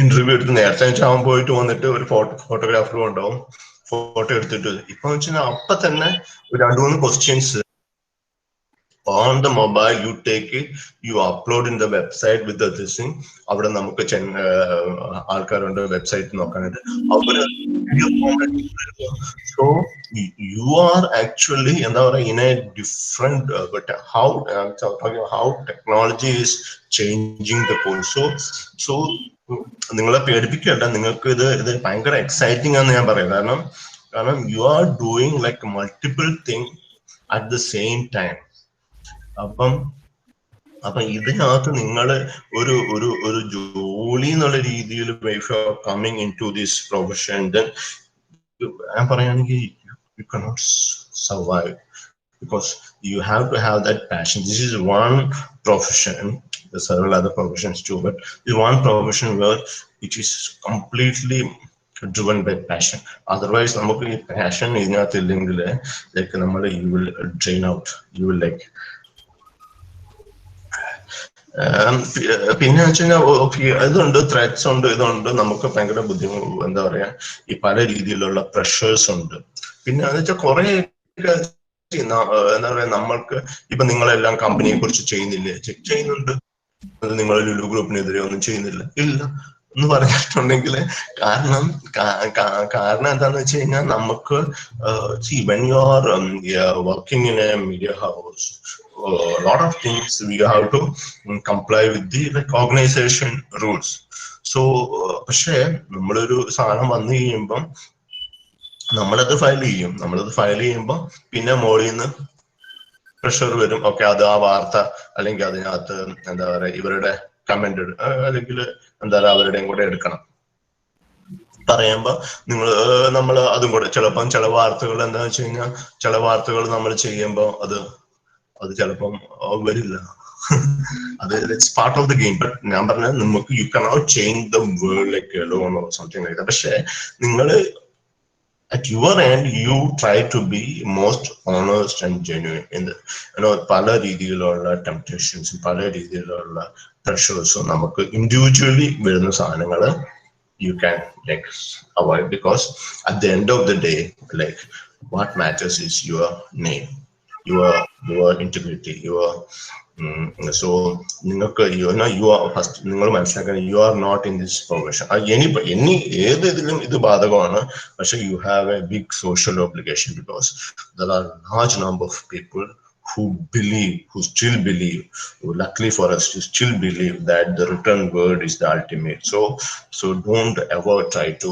S1: ഇന്റർവ്യൂ എടുത്ത് നേരത്തെ അവൻ പോയിട്ട് വന്നിട്ട് ഒരു ഫോട്ടോഗ്രാഫറും ഉണ്ടാവും, ഫോട്ടോ എടുത്തിട്ട് ഇപ്പൊ വെച്ചാൽ അപ്പൊ തന്നെ ഒരു 2-3 questions on the mobile you take it, you upload in the website with the this thing. അവിടെ നമുക്ക് ആൾക്കാരുണ്ട് വെബ്സൈറ്റ് നോക്കാനായിട്ട്, അവര് video format. So you are actually എന്താ പറയുക in a different but how technology is changing the course. So നിങ്ങളെ പേടിപ്പിക്കണ്ട, നിങ്ങൾക്ക് ഇത് ഭയങ്കര എക്സൈറ്റിംഗ് ആണെന്ന് ഞാൻ പറയാം. കാരണം you are doing like multiple things at the same time. അപ്പം ഇതിനകത്ത് നിങ്ങൾ ഒരു ജോലി എന്നുള്ള രീതിയിൽ if you are coming into this profession, then ഞാൻ പറയുകയാണെങ്കിൽ you cannot survive, because you have to have that passion. This is one profession, there's several other professions too, but this one profession where it is completely driven by passion. Otherwise നമുക്ക് ഈ passion ഇതിനകത്ത് ഇല്ലെങ്കിൽ like you will drain out, you will like പിന്നെ വെച്ചുകഴിഞ്ഞാൽ ഇതുണ്ട്, threats ഉണ്ട്, ഇതുണ്ട്, നമുക്ക് ഭയങ്കര ബുദ്ധിമുട്ട്, എന്താ പറയാ ഈ പല രീതിയിലുള്ള പ്രഷേഴ്സ് ഉണ്ട്. പിന്നെ എന്ന് വെച്ചാൽ കുറെ എന്താ പറയാ നമ്മൾക്ക് ഇപ്പൊ നിങ്ങളെല്ലാം കമ്പനിയെ കുറിച്ച് ചെയ്യുന്നില്ലേ, ചെക്ക് ചെയ്യുന്നുണ്ട്. നിങ്ങൾ ലുലു ഗ്രൂപ്പിനെതിരെ ഒന്നും ചെയ്യുന്നില്ല, ഇല്ല എന്ന് പറഞ്ഞിട്ടുണ്ടെങ്കിൽ കാരണം എന്താന്ന് വെച്ച് കഴിഞ്ഞാൽ നമുക്ക് when you are working in a media house, a lot of things we have to comply with the like organization rules. So പക്ഷേ നമ്മളൊരു സാധനം വന്നു കഴിയുമ്പം നമ്മളത് ഫയൽ ചെയ്യുമ്പോൾ പിന്നെ മോളിൽ നിന്ന് പ്രഷർ വരും. ഓക്കെ, അത് ആ വാർത്ത അല്ലെങ്കിൽ അതിനകത്ത് എന്താ പറയാ ഇവരുടെ കമന്റ് അല്ലെങ്കിൽ എന്താ പറയാ അവരുടെയും കൂടെ എടുക്കണം പറയുമ്പോ നമ്മൾ അതും കൂടെ ചിലപ്പം ചില വാർത്തകൾ എന്താന്ന് വെച്ച് കഴിഞ്ഞാൽ ചില വാർത്തകൾ നമ്മൾ ചെയ്യുമ്പോൾ അത് ചിലപ്പം വരില്ല. അത് it's part of the game. But ഞാൻ പറഞ്ഞത് നമുക്ക് you cannot change the world like alone or something like that. പക്ഷെ നിങ്ങൾ at your end you try to be most honest and genuine in the പല രീതിയിലുള്ള ടെംപ്റ്റേഷൻസ്, പല രീതിയിലുള്ള പ്രഷേഴ്സും നമുക്ക് ഇൻഡിവിജ്വലി വരുന്ന സാധനങ്ങള് you can like avoid, because at the end of the day like what matters is your name, your integrity, your so നിങ്ങൾക്ക് you are first നിങ്ങൾ മനസ്സിലാക്കാൻ you are not in this profession. ഏത് ഇതിലും ഇത് ബാധകമാണ്. പക്ഷെ you have a big social obligation, because there are large number of people who still believe, luckily for us, to still believe that the written word is the ultimate. So don't ever try to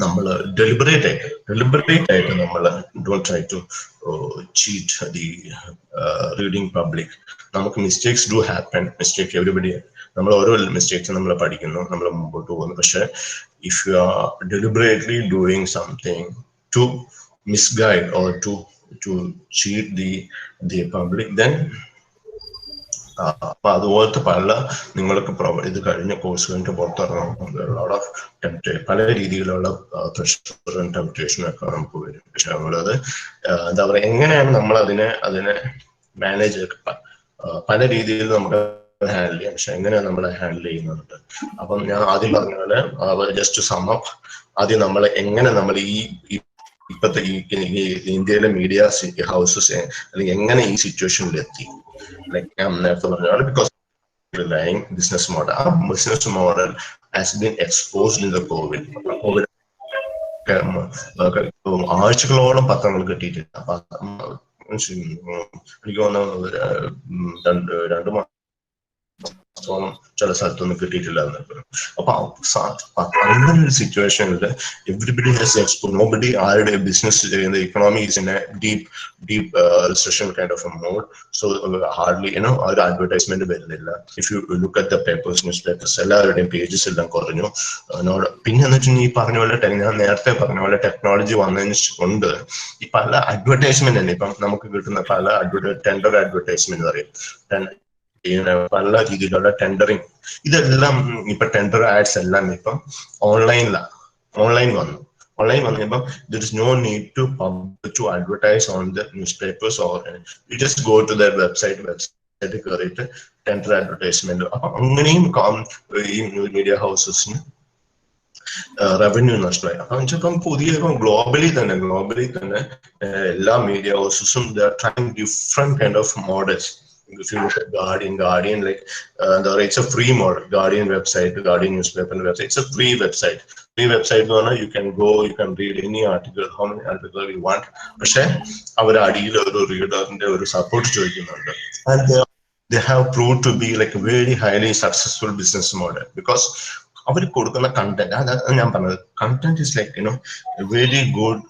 S1: നമ്മള് deliberate ആയിട്ട് നമ്മള് don't try to cheat the reading public. നമുക്ക് mistakes do happen, mistake everybody, നമ്മൾ ഓരോ mistakes നമ്മൾ പഠിക്കുന്നു, നമ്മൾ മുമ്പോട്ട് പോകുന്നു. പക്ഷെ if you are deliberately doing something to misguide or to cheat the public, then അപ്പൊ അതുപോലത്തെ പല നിങ്ങൾക്ക് ഇത് കഴിഞ്ഞ കോഴ്സ് കഴിഞ്ഞിട്ട് പുറത്തിറങ്ങുമ്പോൾ പല രീതിയിലുള്ള പ്രഷറും ടെംപ്റ്റേഷനും ഒക്കെ നമുക്ക് വരും. പക്ഷെ നമ്മളത് എന്താ പറയുക, എങ്ങനെയാണ് നമ്മൾ അതിനെ മാനേജ് പല രീതിയിൽ നമുക്ക് ഹാൻഡിൽ ചെയ്യാം. പക്ഷെ എങ്ങനെയാണ് നമ്മൾ ഹാൻഡിൽ ചെയ്യുന്നുണ്ട്. അപ്പം ഞാൻ ആദ്യം പറഞ്ഞ പോലെ ജസ്റ്റ് സം അപ്പ്, ആദ്യം നമ്മൾ ഇപ്പോഴത്തെ ഈ ഇന്ത്യയിലെ മീഡിയ ഹൗസസ് അല്ലെങ്കിൽ എങ്ങനെ ഈ സിറ്റുവേഷനിൽ എത്തി, ലൈക്ക് ഞാൻ നേരത്തെ പറഞ്ഞ പോലെ because underlying business model. Our business model has been exposed in the COVID. ആഴ്ചകളോളം പത്രങ്ങൾ കിട്ടിയിട്ടില്ല. എനിക്ക് തോന്നുന്നു 2 മാസം ചില സ്ഥലത്തൊന്നും കിട്ടിയിട്ടില്ല എന്ന്. അപ്പൊ അങ്ങനെ ഒരു സിറ്റുവേഷനിൽ എവരിബഡി ഹാസ് എക്സ്പോസ്, നോബഡി ആരുടെ ബിസിനസ് ചെയ്യുന്ന economy is in a deep recession kind of a mode. So hardly ആ ഒരു അഡ്വർടൈസ്മെന്റ് വരുന്നില്ല. If you look at the papers, newspapers എല്ലാവരുടെയും പേജസ് എല്ലാം കുറഞ്ഞു. പിന്നെ എന്ന് വെച്ചാൽ ഈ പറഞ്ഞ പോലെ ഞാൻ നേരത്തെ പറഞ്ഞ പോലെ ടെക്നോളജി വന്നതിന് കൊണ്ട് ഈ പല അഡ്വർടൈസ്മെന്റ് തന്നെ ഇപ്പം നമുക്ക് കിട്ടുന്ന പല ടെൻഡർ അഡ്വർടൈസ്മെന്റ് പറയും, പല രീതിയിലുള്ള ടെൻഡറിങ്, ഇതെല്ലാം ഇപ്പൊ ടെൻഡർ ആഡ്സ് എല്ലാം ഇപ്പം ഓൺലൈൻ വന്നു. ഓൺലൈൻ വന്നപ്പം there is no need to advertise on the newspapers or you just go to their website കയറിയിട്ട് ടെൻഡർ അഡ്വർടൈസ്മെന്റ്. അപ്പൊ അങ്ങനെയും ഈ മീഡിയ ഹൗസസിന് റവന്യൂ നഷ്ടമായി. അപ്പൊ വെച്ചപ്പം ഗ്ലോബലി തന്നെ എല്ലാ മീഡിയ ഹൗസസും trying different kind of models. If you look at Guardian, like it's a free model. Guardian website, Guardian newspaper website, it's a free website. Free website, you can go, you can read any article, how many articles you want. പക്ഷെ അവർ അടിയിൽ ഒരു റീഡറിന്റെ ഒരു support ചോദിക്കുന്നുണ്ട്. And they have proved to be like a very highly successful business model because അവർ കൊടുക്കുന്ന content, ഞാൻ പറഞ്ഞത് content is like very good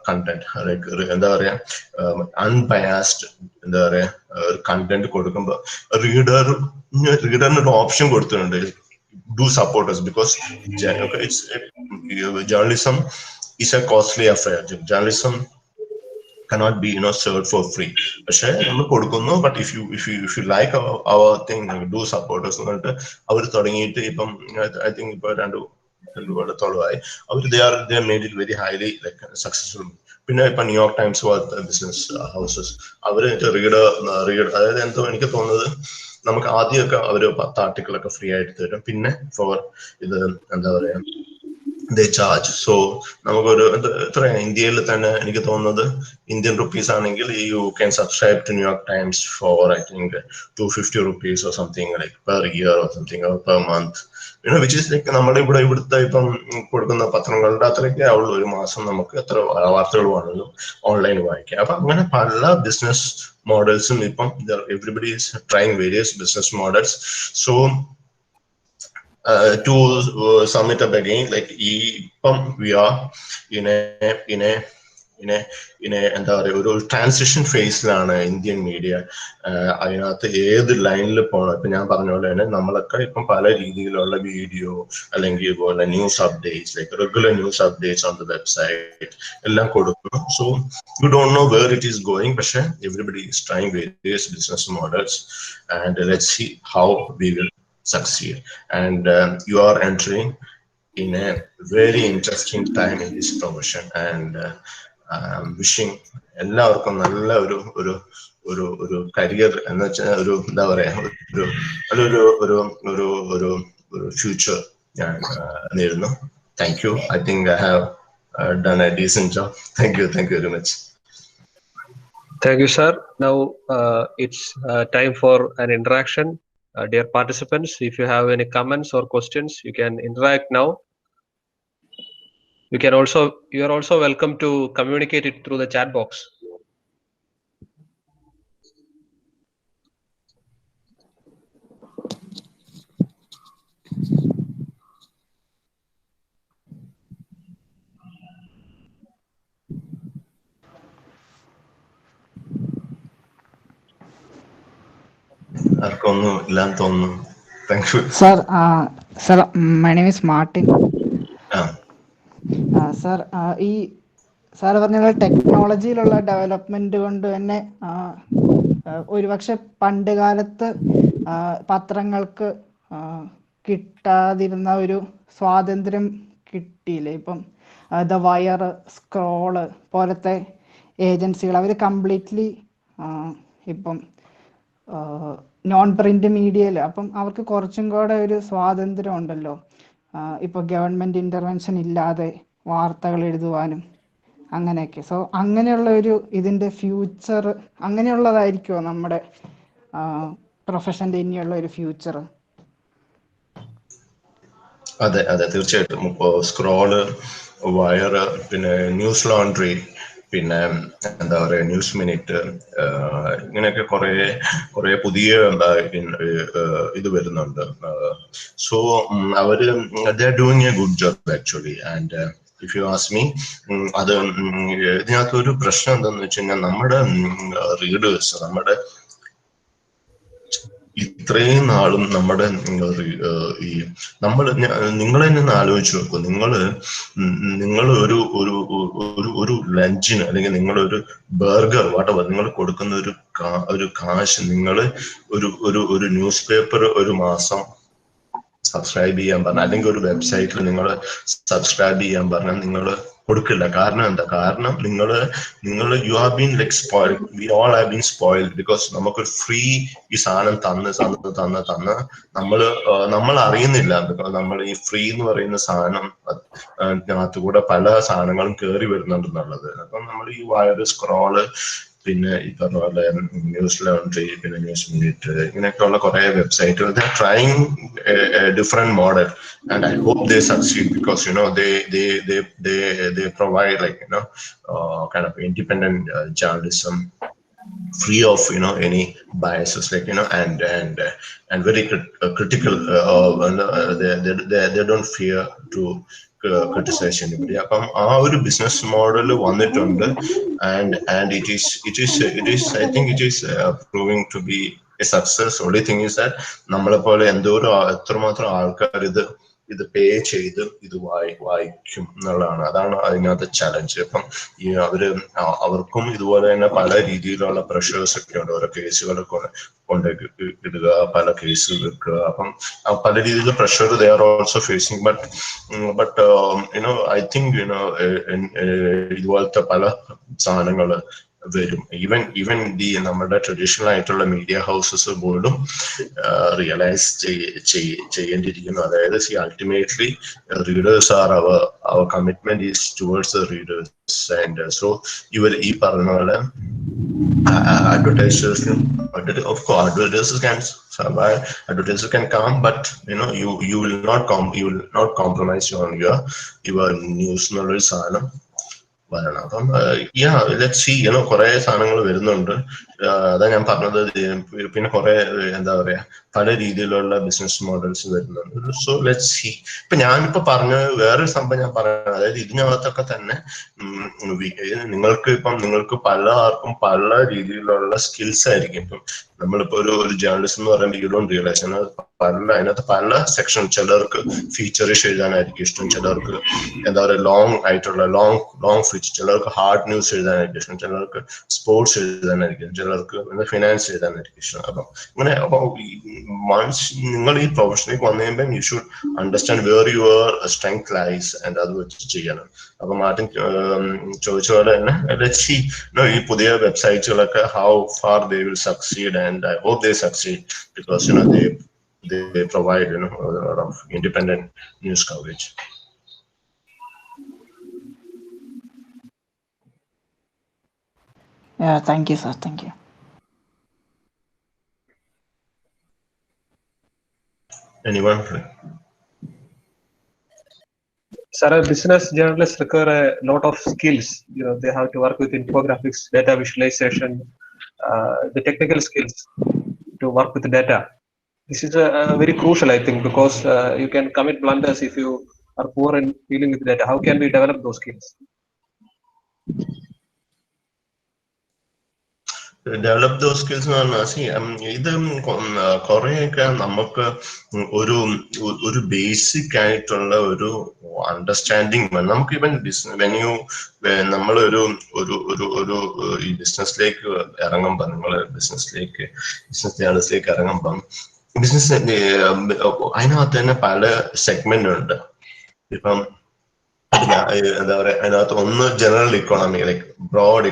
S1: content, എന്താ പറയാ, അൺബയാസ്ഡ് എന്താ പറയാ കണ്ടന്റ് കൊടുക്കുമ്പോ റീഡറിന് ഒരു ഓപ്ഷൻ കൊടുത്തിട്ടുണ്ട്, do support us because it's journalism is a costly affair. Journalism cannot be served for free. പക്ഷെ നമ്മൾ കൊടുക്കുന്നു. But if you like our thing, do support us എന്നിട്ട് അവർ തുടങ്ങിയിട്ട് ഇപ്പം ഐ തിങ്ക് ഇപ്പൊ 2 കൊല്ലത്തോളമായി അവർ they made it very highly like successful. പിന്നെ ഇപ്പൊ New York times പോലത്തെ ബിസിനസ് ഹൗസസ് അവര് റീഡ് അതായത് എന്തോ എനിക്ക് തോന്നുന്നത് നമുക്ക് ആദ്യമൊക്കെ അവര് 10 ആർട്ടിക്കിളൊക്കെ ഫ്രീ ആയിട്ട് തരും. പിന്നെ ഫോർ ഇത് എന്താ പറയാ ചാർജ്. സോ നമുക്കൊരു എത്രയാണ് ഇന്ത്യയിൽ തന്നെ എനിക്ക് തോന്നുന്നത് ഇന്ത്യൻ റുപ്പീസ് ആണെങ്കിൽ you can subscribe to New York Times for I think 250 rupees or something like per year or something or per month, which is like നമ്മുടെ ഇവിടുത്തെ ഇപ്പം കൊടുക്കുന്ന പത്രങ്ങളുടെ അത്രയൊക്കെ ആവുള്ളൂ. ഒരു മാസം നമുക്ക് എത്ര വാർത്തകൾ വേണമെങ്കിലും ഓൺലൈൻ വായിക്കാം. അപ്പൊ അങ്ങനെ പല ബിസിനസ് മോഡൽസും ഇപ്പം everybody is trying various business models. So to sum it up again, like we are in a എന്താ പറയുക ഒരു ട്രാൻസിഷൻ ഫേസിലാണ് ഇന്ത്യൻ മീഡിയ. അതിനകത്ത് ഏത് ലൈനിൽ പോകണം. ഇപ്പൊ ഞാൻ പറഞ്ഞ പോലെ തന്നെ നമ്മളൊക്കെ ഇപ്പം പല രീതിയിലുള്ള വീഡിയോ അല്ലെങ്കിൽ ഇതുപോലെ news updates, like regular news updates on the website എല്ലാം കൊടുക്കുന്നു. So you don't know where it is going. പക്ഷെ everybody is trying various business models and let's see how we will succeed. And you are entering in a very interesting time in this profession, and wishing എല്ലാവർക്കും നല്ല ഒരു career എന്ന് വെച്ചാൽ ഒരു എന്താ പറയാ ഒരു ഫ്യൂച്ചർ ഞാൻ നേരുന്നു. Thank you. I think I have done a decent job. Thank you very much.
S2: Thank you, sir. Now it's time for an interaction. Dear participants, if you have any comments or questions, you can interact now. You are also welcome to communicate it through the chat box.
S1: Thank you.
S3: Sir, my name is Martin. Sir, ഈ sir പറഞ്ഞ ടെക്നോളജിയിലുള്ള development കൊണ്ട് തന്നെ ഒരുപക്ഷെ പണ്ട് കാലത്ത് പത്രങ്ങൾക്ക് കിട്ടാതിരുന്ന ഒരു സ്വാതന്ത്ര്യം കിട്ടിയില്ലേ. ഇപ്പം ദ വയർ, സ്ക്രോള് പോലത്തെ ഏജൻസികൾ അവർ കംപ്ലീറ്റ്ലി ഇപ്പം നോൺ പ്രിന്റ് മീഡിയയിൽ, അപ്പം അവർക്ക് കുറച്ചും കൂടെ ഒരു സ്വാതന്ത്ര്യം ഉണ്ടല്ലോ. ഇപ്പോൾ ഗവൺമെൻറ് ഇൻ്റർവെൻഷൻ ഇല്ലാതെ വാർത്തകൾ എഴുതുവാനും അങ്ങനെയൊക്കെ. സോ അങ്ങനെയുള്ള ഒരു ഇതിൻ്റെ ഫ്യൂച്ചർ അങ്ങനെയുള്ളതായിരിക്കുമോ നമ്മുടെ പ്രൊഫഷൻ്റെ ഇനിയുള്ള ഒരു ഫ്യൂച്ചർ?
S1: അതെ അതെ, തീർച്ചയായിട്ടും. ഇപ്പോൾ സ്ക്രോള്, വയറ്, പിന്നെ ന്യൂസ് ലോണ്ട്രി, പിന്നെ എന്താ പറയുക ന്യൂസ് മിനിറ്റ്, ഇങ്ങനെയൊക്കെ കുറെ പുതിയ ഇത് വരുന്നുണ്ട്. സോ അവര് they are doing A good job actually. And if you ask me, അത് ഇതിനകത്തൊരു പ്രശ്നം എന്താന്ന് വെച്ച് കഴിഞ്ഞാൽ നമ്മുടെ റീഡേഴ്സ്, നമ്മുടെ ഇത്രയും നാളും നമ്മുടെ ഈ നമ്മൾ നിങ്ങൾ തന്നെ ഒന്ന് ആലോചിച്ച് നോക്കൂ. നിങ്ങൾ ഒരു ലഞ്ചിന് അല്ലെങ്കിൽ നിങ്ങളൊരു ബർഗർ വാട്ടവർ നിങ്ങൾ കൊടുക്കുന്ന ഒരു കാശ്, നിങ്ങൾ ഒരു ന്യൂസ് പേപ്പർ ഒരു മാസം സബ്സ്ക്രൈബ് ചെയ്യാൻ പറഞ്ഞാൽ, അല്ലെങ്കിൽ ഒരു വെബ്സൈറ്റിൽ നിങ്ങൾ സബ്സ്ക്രൈബ് ചെയ്യാൻ പറഞ്ഞാൽ നിങ്ങൾ കൊടുക്കില്ല. കാരണം എന്താ? കാരണം നിങ്ങൾ you have been like spoiled. We all have been spoiled because നമുക്കൊരു ഫ്രീ ഈ സാധനം തന്ന് നമ്മൾ അറിയുന്നില്ല. ബിക്കോസ് നമ്മൾ ഈ ഫ്രീ എന്ന് പറയുന്ന സാധനം അതിനകത്തുകൂടെ പല സാധനങ്ങളും കയറി വരുന്നുണ്ടെന്നുള്ളത്. അപ്പം നമ്മൾ ഈ വയർ, സ്ക്രോള്, പിന്നെ ഈ പറഞ്ഞ പോലെ ന്യൂസ് ലോണ്ട്രി, പിന്നെ ന്യൂസ് മിനിറ്റ്, ഇങ്ങനെയൊക്കെയുള്ള കുറെ വെബ്സൈറ്റുകൾ trying different model. And I hope they succeed because they provide like kind of independent journalism free of any biases, like and very critical. They don't fear to criticize anybody. അപ്പം ആ ഒരു business model വന്നിട്ടുണ്ട്. and it is I think it is proving to be a success. Only thing is that നമ്മളെ പോലെ എത്രമാത്രം ആൾക്കാർ ഇത് പേ ചെയ്ത് ഇത് വായിക്കും എന്നുള്ളതാണ്. അതാണ് അതിനകത്ത് ചലഞ്ച്. അപ്പം അവർക്കും ഇതുപോലെ തന്നെ പല രീതിയിലുള്ള പ്രഷേഴ്സ് ഒക്കെ ഉണ്ട്. ഓരോ കേസുകളൊക്കെ കൊണ്ട് ഇടുക, പല കേസ് വെക്കുക. അപ്പം പല രീതിയിലുള്ള pressure they are also facing. but I think ഇതുപോലത്തെ പല സാധനങ്ങള് വരും. ഈവൻ നമ്മുടെ ട്രഡീഷണൽ ആയിട്ടുള്ള മീഡിയ ഹൗസസ് പോലും റിയലൈസ് ചെയ്യേണ്ടിയിരിക്കുന്നു. അതായത് അൾട്ടിമേറ്റ്ലി റീഡേഴ്സ് ആർ അവർ commitment is towards the readers. And so ഈ പറഞ്ഞ പോലെ advertisers can survive, advertisers can come, but you will not compromise on your news knowledge സാധനം വരണം. അപ്പം ലെറ്റ്സ് സീ. കുറെ സാധനങ്ങൾ വരുന്നുണ്ട്. അതാ ഞാൻ പറഞ്ഞത്. പിന്നെ കുറെ എന്താ പറയാ പല രീതിയിലുള്ള ബിസിനസ് മോഡൽസ് വരുന്നുണ്ട്. So let's see. ഇപ്പൊ ഞാനിപ്പോ പറഞ്ഞത് വേറൊരു സംഭവം ഞാൻ പറയുന്നത്, അതായത് ഇതിനകത്തൊക്കെ തന്നെ നിങ്ങൾക്ക് പലർക്കും പല രീതിയിലുള്ള സ്കിൽസ് ആയിരിക്കും. ഇപ്പം നമ്മളിപ്പോ ഒരു ജേർണലിസ്റ്റ് എന്ന് പറയുമ്പോൾ യു ഡോണ്ട് റിയലൈസ് അതിനകത്ത് പല സെക്ഷൻ. ചിലർക്ക് ഫീച്ചറിഷ് എഴുതാനായിരിക്കും ഇഷ്ടം, ചിലർക്ക് എന്താ പറയുക ലോങ് ആയിട്ടുള്ള ലോങ് ഫീച്ചർ, ചിലർക്ക് ഹാർഡ് ന്യൂസ് എഴുതാനായിരിക്കും ഇഷ്ടം, ചിലർക്ക് സ്പോർട്സ് എഴുതാനായിരിക്കും, ചിലർക്ക് ഫിനാൻസ് എഴുതാനായിരിക്കും ഇഷ്ടം. അപ്പൊ നിങ്ങൾ ഈ പ്രൊഫഷനിലേക്ക് വന്നു കഴിയുമ്പോൾ you should understand where your strength lies and അത് വെച്ച് ചെയ്യണം. അപ്പൊ മാർട്ടിൻ ചോദിച്ച പോലെ തന്നെ ലെറ്റ്സ് സീ ഈ പുതിയ വെബ്സൈറ്റുകളൊക്കെ how far they will succeed. And I hope they succeed because they provide a lot of independent news coverage.
S3: Yeah, thank you, sir. Thank you.
S1: Anyone?
S2: Sir, business journalists require a lot of skills. They have to work with infographics, data visualization, the technical skills to work with the data. This is very crucial, I think, because you can commit blunders if you are poor in dealing with data. How can we develop those skills?
S1: Develop those skills എന്ന് പറഞ്ഞാൽ ഇത് കുറെയൊക്കെ നമുക്ക് ഒരു ഒരു basic ആയിട്ടുള്ള ഒരു understanding വേണം. നമുക്ക് ഇവൻ നമ്മളൊരു ഒരു ഒരു ഒരു ഈ ബിസിനസ്സിലേക്ക് ഇറങ്ങുമ്പോൾ, നിങ്ങൾ ബിസിനസ് ലേണേഴ്സിലേക്ക് ഇറങ്ങുമ്പം ബിസിനസ് അതിനകത്ത് തന്നെ പല സെഗ്മെന്റ് ഉണ്ട്. ഇപ്പം എന്താ പറയാ, അതിനകത്ത് ഒന്ന് general economy, like broad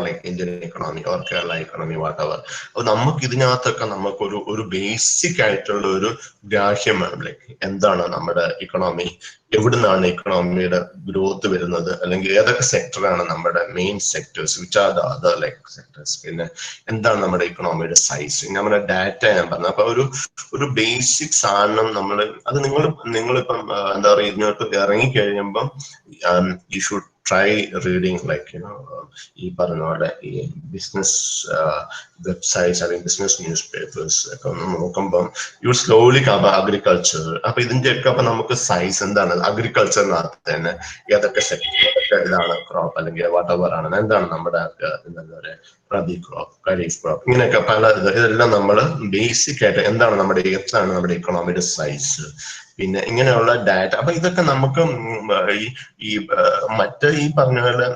S1: like Indian economy or Kerala economy whatever. അപ്പൊ നമുക്ക് ഇതിനകത്തൊക്കെ നമുക്കൊരു ഒരു ബേസിക് ആയിട്ടുള്ള ഒരു ഗ്രാഹ്യം വേണം. ലൈക്ക് എന്താണ് നമ്മുടെ ഇക്കണോമി, എവിടുന്നാണ് ഇക്കണോമിയുടെ ഗ്രോത്ത് വരുന്നത്, അല്ലെങ്കിൽ ഏതൊക്കെ സെക്ടറാണ് നമ്മുടെ main sectors, which are the other like sectors, പിന്നെ എന്താണ് നമ്മുടെ ഇക്കണോമിയുടെ സൈസ്, നമ്മുടെ ഡാറ്റ ഞാൻ പറഞ്ഞു. അപ്പൊ ഒരു ബേസിക് സാധനം അത് നിങ്ങളിപ്പം എന്താ പറയുക, ഇതിനകത്ത് ഇറങ്ങിക്കഴിയുമ്പം you should try reading like ഈ പറഞ്ഞ പോലെ ഈ ബിസിനസ് വെബ്സൈറ്റ്സ് അല്ലെങ്കിൽ ബിസിനസ് ന്യൂസ് പേപ്പേഴ്സ് ഒക്കെ ഒന്ന് നോക്കുമ്പം യു സ്ലോലി അഗ്രികൾച്ചർ. അപ്പൊ ഇതിന്റെയൊക്കെ അപ്പൊ നമുക്ക് സൈസ് എന്താണ്, അഗ്രികൾച്ചറിനകത്ത് തന്നെ ഏതൊക്കെ സെക്ടർ ഇതാണ് ക്രോപ്പ് അല്ലെങ്കിൽ വാട്ടവർ ആണ്, എന്താണ് നമ്മുടെ എന്താ പറയുക റബി ക്രോപ്പ്, ഖരീഫ് ക്രോപ്പ്, ഇങ്ങനെയൊക്കെ പല ഇതെല്ലാം നമ്മൾ ബേസിക് ആയിട്ട് എത്രയാണ് നമ്മുടെ ഇക്കണോമിയുടെ സൈസ്, പിന്നെ ഇങ്ങനെയുള്ള ഡാറ്റ. അപ്പൊ ഇതൊക്കെ നമുക്ക് ഈ മറ്റേ ഈ പറഞ്ഞ പോലെ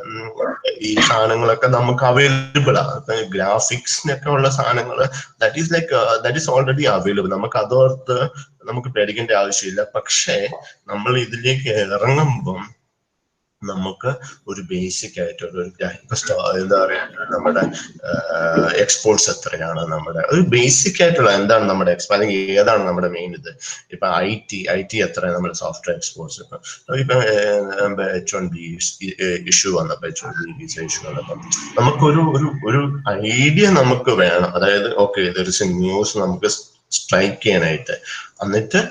S1: ഈ സാധനങ്ങളൊക്കെ നമുക്ക് അവൈലബിൾ ആണ്. ഗ്രാഫിക്സിനൊക്കെ ഉള്ള സാധനങ്ങൾ ദാറ്റ് ഈസ് ഓൾറെഡി അവൈലബിൾ. നമുക്ക് അതോർത്ത് നമുക്ക് പേടിക്കേണ്ട ആവശ്യമില്ല. പക്ഷേ നമ്മൾ ഇതിലേക്ക് ഇറങ്ങുമ്പം നമുക്ക് ഒരു ബേസിക് ആയിട്ടുള്ള എന്താ പറയാ, നമ്മുടെ എക്സ്പോർട്സ് എത്രയാണ്, നമ്മുടെ ഒരു ബേസിക് ആയിട്ടുള്ള എന്താണ് നമ്മുടെ അല്ലെങ്കിൽ ഏതാണ് നമ്മുടെ മെയിൻ ഇത്. ഇപ്പൊ ഐ ടി എത്രയാണ് നമ്മുടെ സോഫ്റ്റ്വെയർ എക്സ്പോർട്സ്. ഇപ്പൊ H1B ഇഷ്യൂ വന്നപ്പോ H1B വിസ ഇഷ്യൂ വന്നപ്പോ നമുക്കൊരു ഒരു ഐഡിയ നമുക്ക് വേണം. അതായത് ഓക്കെ, ഇതൊരു ന്യൂസ് നമുക്ക് സ്ട്രൈക്ക് ചെയ്യാനായിട്ട്, എന്നിട്ട്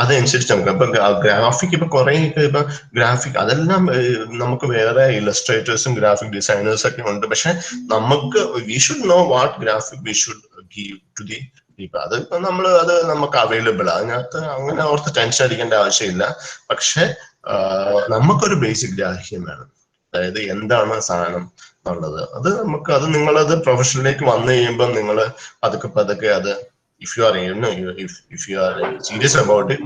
S1: അതനുസരിച്ച് നമുക്ക് ഇപ്പൊ ഗ്രാഫിക് ഇപ്പൊ കുറെ ഇപ്പൊ ഗ്രാഫിക് അതെല്ലാം നമുക്ക് വേറെ ഇലസ്ട്രേറ്റേഴ്സും ഗ്രാഫിക് ഡിസൈനേഴ്സ് ഒക്കെ ഉണ്ട്. പക്ഷെ നമുക്ക് we should know what graphic we should give to the people. അത് നമുക്ക് അവൈലബിൾ. അതിനകത്ത് അങ്ങനെ ഓർത്ത് ടെൻഷൻ അടിക്കേണ്ട ആവശ്യമില്ല. പക്ഷെ നമുക്കൊരു ബേസിക് ഗ്രാഹ്യം വേണം. അതായത് എന്താണ് സാധനം എന്നുള്ളത്. അത് നിങ്ങളത് പ്രൊഫഷനിലേക്ക് വന്നു കഴിയുമ്പോൾ നിങ്ങൾ പതുക്കെ അത് if you are serious about it,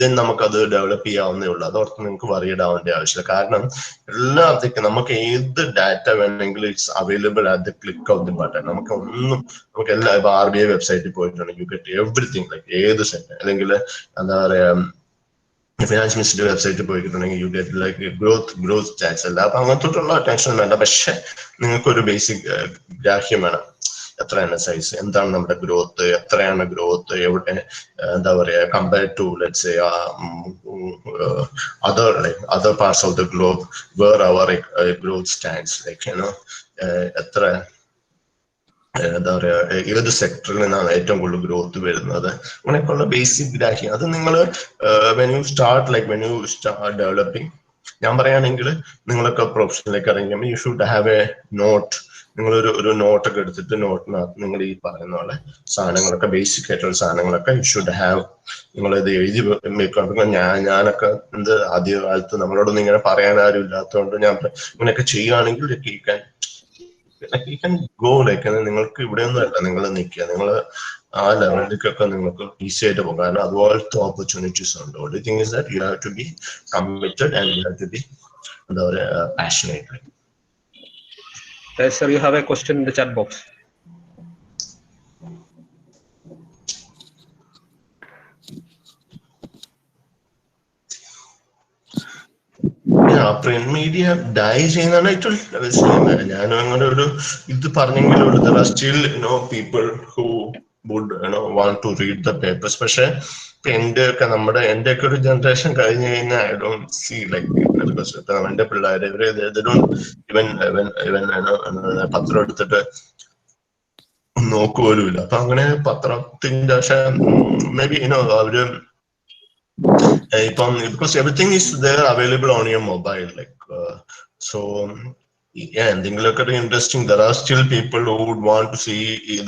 S1: then നമുക്കത് ഡെവലപ്പ് ചെയ്യാവുന്നേ ഉള്ളൂ. അതോർത്ത് നിങ്ങൾക്ക് വറീഡ് ആവേണ്ട ആവശ്യമില്ല. കാരണം എല്ലാത്തേക്കും നമുക്ക് ഏത് ഡാറ്റ വേണമെങ്കിലും it's available at the click of the button. നമുക്ക് എല്ലാ ഇപ്പൊ RBI വെബ്സൈറ്റിൽ പോയിട്ടുണ്ടെങ്കിൽ യു ഗെറ്റ് എവറിത്തിങ്, ലൈക്ക് ഏത് സെക്ടർ, അല്ലെങ്കിൽ എന്താ പറയാ ഫിനാൻസ് മിനിസ്റ്റർ വെബ്സൈറ്റിൽ പോയിട്ടുണ്ടെങ്കിൽ you get like growth stats എല്ലാം. അപ്പൊ അങ്ങനത്തോട്ടുള്ള ടെൻഷൻ വേണ്ട. പക്ഷെ നിങ്ങൾക്കൊരു ബേസിക് ഗ്രാഹ്യം വേണം. എത്രയാണ് സൈസ്, എന്താണ് നമ്മുടെ ഗ്രോത്ത്, എത്രയാണ് ഗ്രോത്ത്, എവിടെ എന്താ പറയാ compared to let's say other parts of the globe where our growth stands, like എത്ര എന്താ പറയാ ഏത് സെക്ടറിൽ നിന്നാണ് ഏറ്റവും കൂടുതൽ ഗ്രോത്ത് വരുന്നത്, അങ്ങനെയൊക്കെയുള്ള ബേസിക് ഗ്രാഹ്യം. അത് നിങ്ങൾ വെൻ യു സ്റ്റാർട്ട് ഡെവലപ്പിംഗ്, ഞാൻ പറയുകയാണെങ്കിൽ നിങ്ങളൊക്കെ പ്രൊഫഷനിലേക്ക് ഇറങ്ങിയുമ്പോൾ you should have a note. നിങ്ങളൊരു നോട്ടൊക്കെ എടുത്തിട്ട് നോട്ടിനകത്ത് നിങ്ങൾ ഈ പറയുന്ന പോലെ സാധനങ്ങളൊക്കെ ബേസിക് ആയിട്ടുള്ള സാധനങ്ങളൊക്കെ യു ഷുഡ് ഹാവ്. നിങ്ങളിത് എഴുതി വെക്കണം. ഞാനൊക്കെ ആദ്യ കാലത്ത് നമ്മളോടൊന്നും ഇങ്ങനെ പറയാൻ ആരും ഇല്ലാത്തതുകൊണ്ട് ഞാൻ ഇങ്ങനെയൊക്കെ ചെയ്യുകയാണെങ്കിൽ you can go നിങ്ങൾക്ക് ഇവിടെ ഒന്നും അല്ല നിങ്ങൾ നിൽക്കുക, നിങ്ങൾ ആ ലെവലിലേക്കൊക്കെ നിങ്ങൾക്ക് ഈസി ആയിട്ട് പോകും. കാരണം അതുപോലത്തെ ഓപ്പർച്യൂണിറ്റീസ് ഉണ്ട്. only thing is that you have to be committed and you have to be എന്താ പറയുക passionate.
S2: Sir, you have a question in the chat box.
S1: Print media die ചെയ്യുന്നതാണ്. ഞാൻ അങ്ങനെ ഒരു ഇത് പറഞ്ഞെങ്കിലും there are still people who would want to read the papers. പക്ഷെ എന്റെ ഒക്കെ ഒരു ജനറേഷൻ കഴിഞ്ഞു കഴിഞ്ഞാൽ I don't see like എന്റെ പിള്ളേര് they don't even പത്രം എടുത്തിട്ട് നോക്കുപോലുമില്ല. അപ്പൊ അങ്ങനെ പത്രത്തിന്റെ പക്ഷെ മേ ബി അവര് because everything is there available on your mobile, like so എന്തെങ്കിലുമൊക്കെ interesting. There are still people who would want to see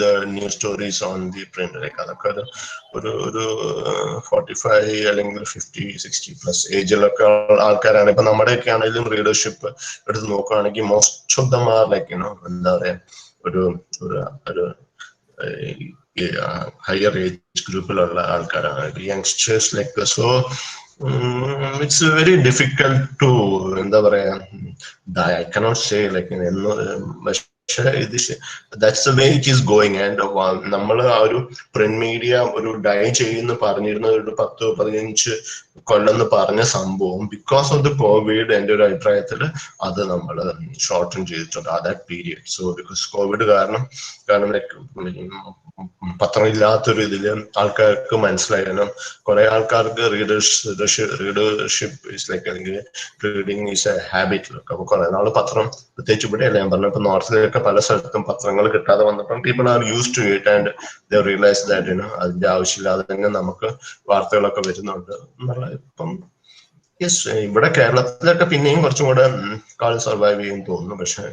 S1: the news stories on the print. Like അതൊക്കെ ഒരു 45 അല്ലെങ്കിൽ 50-60 പ്ലസ് ഏജിലൊക്കെ ആൾക്കാരാണ്. ഇപ്പൊ നമ്മുടെയൊക്കെ ആണെങ്കിലും റീഡർഷിപ്പ് എടുത്ത് നോക്കുകയാണെങ്കിൽ most of them are like എന്താ പറയാ ഒരു ഹയർ ഏജ് ഗ്രൂപ്പിലുള്ള ആൾക്കാരാണ്, youngsters like. So it's very difficult to എന്താ പറയാ, ഐ കനോട്ട് സേ ലൈക്ക് പക്ഷേ ഇത് that's the way it is going. And നമ്മൾ ആ ഒരു പ്രിന്റ് മീഡിയ ഒരു ഡൈ ചെയ്യുന്ന പറഞ്ഞിരുന്നത് ഒരു 10-15 കൊല്ലെന്ന് പറഞ്ഞ സംഭവം ബിക്കോസ് ഓഫ് ദ കോവിഡ് എൻ്റെ ഒരു അഭിപ്രായത്തിൽ അത് നമ്മൾ ഷോർട്ടൻ ചെയ്തിട്ടുണ്ട് ആ that period. So because Covid കാരണം ലൈക്ക് പത്രം ഇല്ലാത്തൊരു ഇതില് ആൾക്കാർക്ക് മനസ്സിലായാലും കുറെ ആൾക്കാർക്ക് റീഡർഷിപ്പ് ഈസ് ലൈക്ക്, അല്ലെങ്കിൽ റീഡിങ് ഈസ് എ ഹാബിറ്റ്. അപ്പൊ കുറെ നാള് പത്രം, പ്രത്യേകിച്ച് ഇവിടെ അല്ല ഞാൻ പറഞ്ഞ, ഇപ്പൊ നോർത്തിലൊക്കെ പല സ്ഥലത്തും പത്രങ്ങൾ കിട്ടാതെ വന്നപ്പോൾ people are use to it and they realize that അതിന്റെ ആവശ്യമില്ലാതെ തന്നെ നമുക്ക് വാർത്തകളൊക്കെ വരുന്നുണ്ട് എന്നുള്ള. ഇപ്പം യെസ്, ഇവിടെ കേരളത്തിലൊക്കെ പിന്നെയും കുറച്ചും കൂടെ കാൾ സർവൈവ് ചെയ്യും തോന്നുന്നു. പക്ഷെ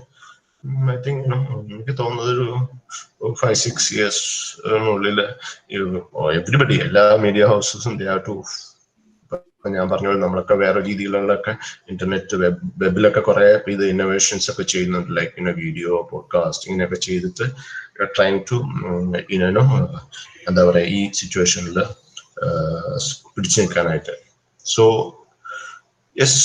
S1: ഐ തിങ്ക് എനിക്ക് തോന്നുന്നത് ഒരു 5-6 ഇയേഴ്സിനുള്ളിൽ എവരിബഡി, എല്ലാ മീഡിയ ഹൗസസും ദേ ഹാവ് ടു, ഞാൻ പറഞ്ഞ നമ്മളൊക്കെ വേറെ രീതിയിലുള്ളൊക്കെ ഇന്റർനെറ്റ് വെബിലൊക്കെ കുറെ ഇത് ഇന്നോവേഷൻസ് ഒക്കെ ചെയ്യുന്നുണ്ട്, ലൈക്ക് വീഡിയോ പോഡ്കാസ്റ്റ് ഇങ്ങനെയൊക്കെ ചെയ്തിട്ട് ട്രൈങ് ടു എന്താ പറയാ ഈ സിറ്റുവേഷനിൽ പിടിച്ചു നിൽക്കാനായിട്ട്. സോ യെസ്,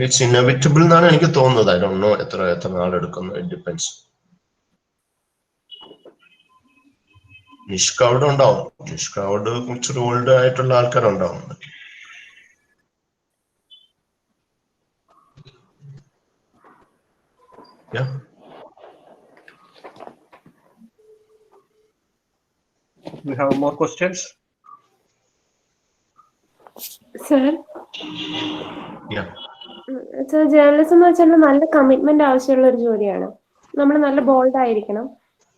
S1: ഇറ്റ്സ് ഇന്നോവേറ്റബിൾ എന്നാണ് എനിക്ക് തോന്നുന്നത്. ഐ ഡോണ്ട് നോ എത്ര നാളെടുക്കുന്നു, ഇറ്റ് ഡിപ്പെൻസ്. നിഷ്ക അവിടെ ഉണ്ടാവും, നിഷ്ക അവിടെ കുറച്ചൊരു ഓൾഡ് ആയിട്ടുള്ള ആൾക്കാരുണ്ടാവും. Yeah.
S2: We have more questions.
S4: Sir.
S1: Yeah.
S4: Sir, journalism എന്ന് വെച്ചാൽ നല്ല കമ്മിറ്റ്മെന്റ് ആവശ്യമുള്ള ഒരു ജോലിയാണ്. നമ്മൾ നല്ല ബോൾഡ് ആയിരിക്കണം.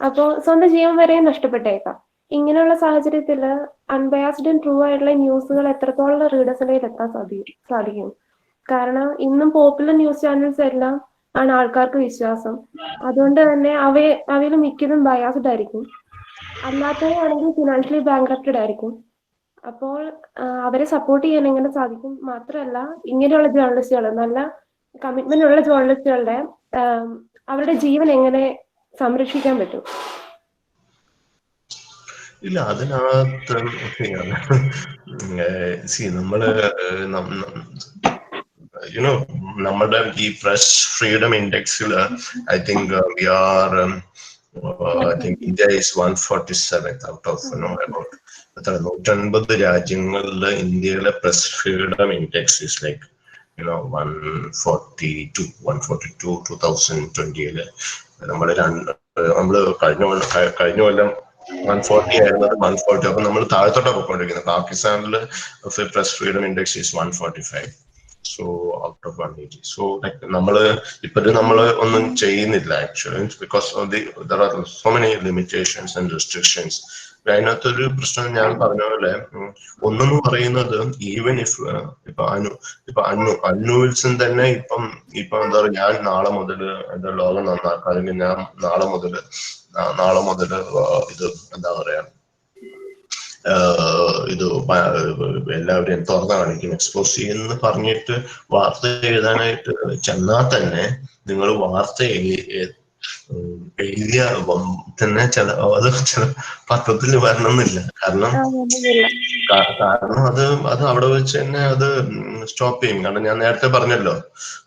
S4: അപ്പോൾ സ്വന്തം ജീവൻ വരെ നഷ്ടപ്പെട്ടേക്കാം. ഇങ്ങനെയുള്ള സാഹചര്യത്തിൽ അൺബയാസ്ഡ് ആൻഡ് ട്രൂ ആയിട്ടുള്ള ന്യൂസുകൾ എത്രത്തോളം റീഡേഴ്സിന്റെ എത്താൻ സാധിക്കും? കാരണം ഇന്നും പോപ്പുലർ ന്യൂസ് ചാനൽസ് എല്ലാം ആണ് ആൾക്കാർക്ക് വിശ്വാസം. അതുകൊണ്ട് തന്നെ അവയിൽ മിക്കതും ബയാസ്ഡ് ആയിരിക്കും. അല്ലാത്തവരാണെങ്കിൽ ഫിനാൻഷ്യലി ബാങ്ക്രപ്റ്റഡ് ആയിരിക്കും. അപ്പോൾ അവരെ സപ്പോർട്ട് ചെയ്യാൻ എങ്ങനെ സാധിക്കും? മാത്രമല്ല, ഇങ്ങനെയുള്ള ജേർണലിസ്റ്റുകൾ, നല്ല കമ്മിറ്റ്മെന്റ് ഉള്ള ജേർണലിസ്റ്റുകളുടെ അവരുടെ ജീവൻ എങ്ങനെ സംരക്ഷിക്കാൻ പറ്റും?
S1: ഇല്ല, അതിനകത്ത് നമ്മള് നമ്മുടെ ഈ പ്രസ് ഫ്രീഡം ഇൻഡെക്സിൽ I think we are I think India is 147th out of about 150 രാജ്യങ്ങളില് ഇന്ത്യയിലെ press freedom index is like 142 2020 നമ്മള് കഴിഞ്ഞ കൊല്ലം 140 ആയിരുന്നത് 140. അപ്പൊ നമ്മൾ താഴത്തോട്ടാ പോയിക്കൊണ്ടിരിക്കുന്നത്. പാകിസ്ഥാനില് press freedom index is 145. So out of 180. So like നമ്മള് ഒന്നും ചെയ്യുന്നില്ല actually, because there are so many limitations and restrictions. അതിനകത്തൊരു പ്രശ്നം ഞാൻ പറഞ്ഞ പോലെ ഒന്നെന്ന് പറയുന്നത്, ഈവൻ ഇപ്പൊ അന്നു വിൽസൺ തന്നെ ഇപ്പം എന്താ പറയുക, ഞാൻ നാളെ മുതൽ എന്റെ ലോകം നന്നാക്കാം, അല്ലെങ്കിൽ ഞാൻ നാളെ മുതൽ ഇത് എന്താ പറയാ ഇത് എല്ലാവരെയും തുറന്നു കാണിക്കും, എക്സ്പോസ് ചെയ്യുമെന്ന് പറഞ്ഞിട്ട് വാർത്ത എഴുതാനായിട്ട് ചെന്നാൽ തന്നെ നിങ്ങൾ വാർത്ത എഴുതിയ തന്നെ അത് ചില പത്രത്തിൽ വരണമെന്നില്ല. കാരണം അത് അവിടെ വെച്ച് തന്നെ അത് സ്റ്റോപ്പ് ചെയ്യും. കാരണം ഞാൻ നേരത്തെ പറഞ്ഞല്ലോ,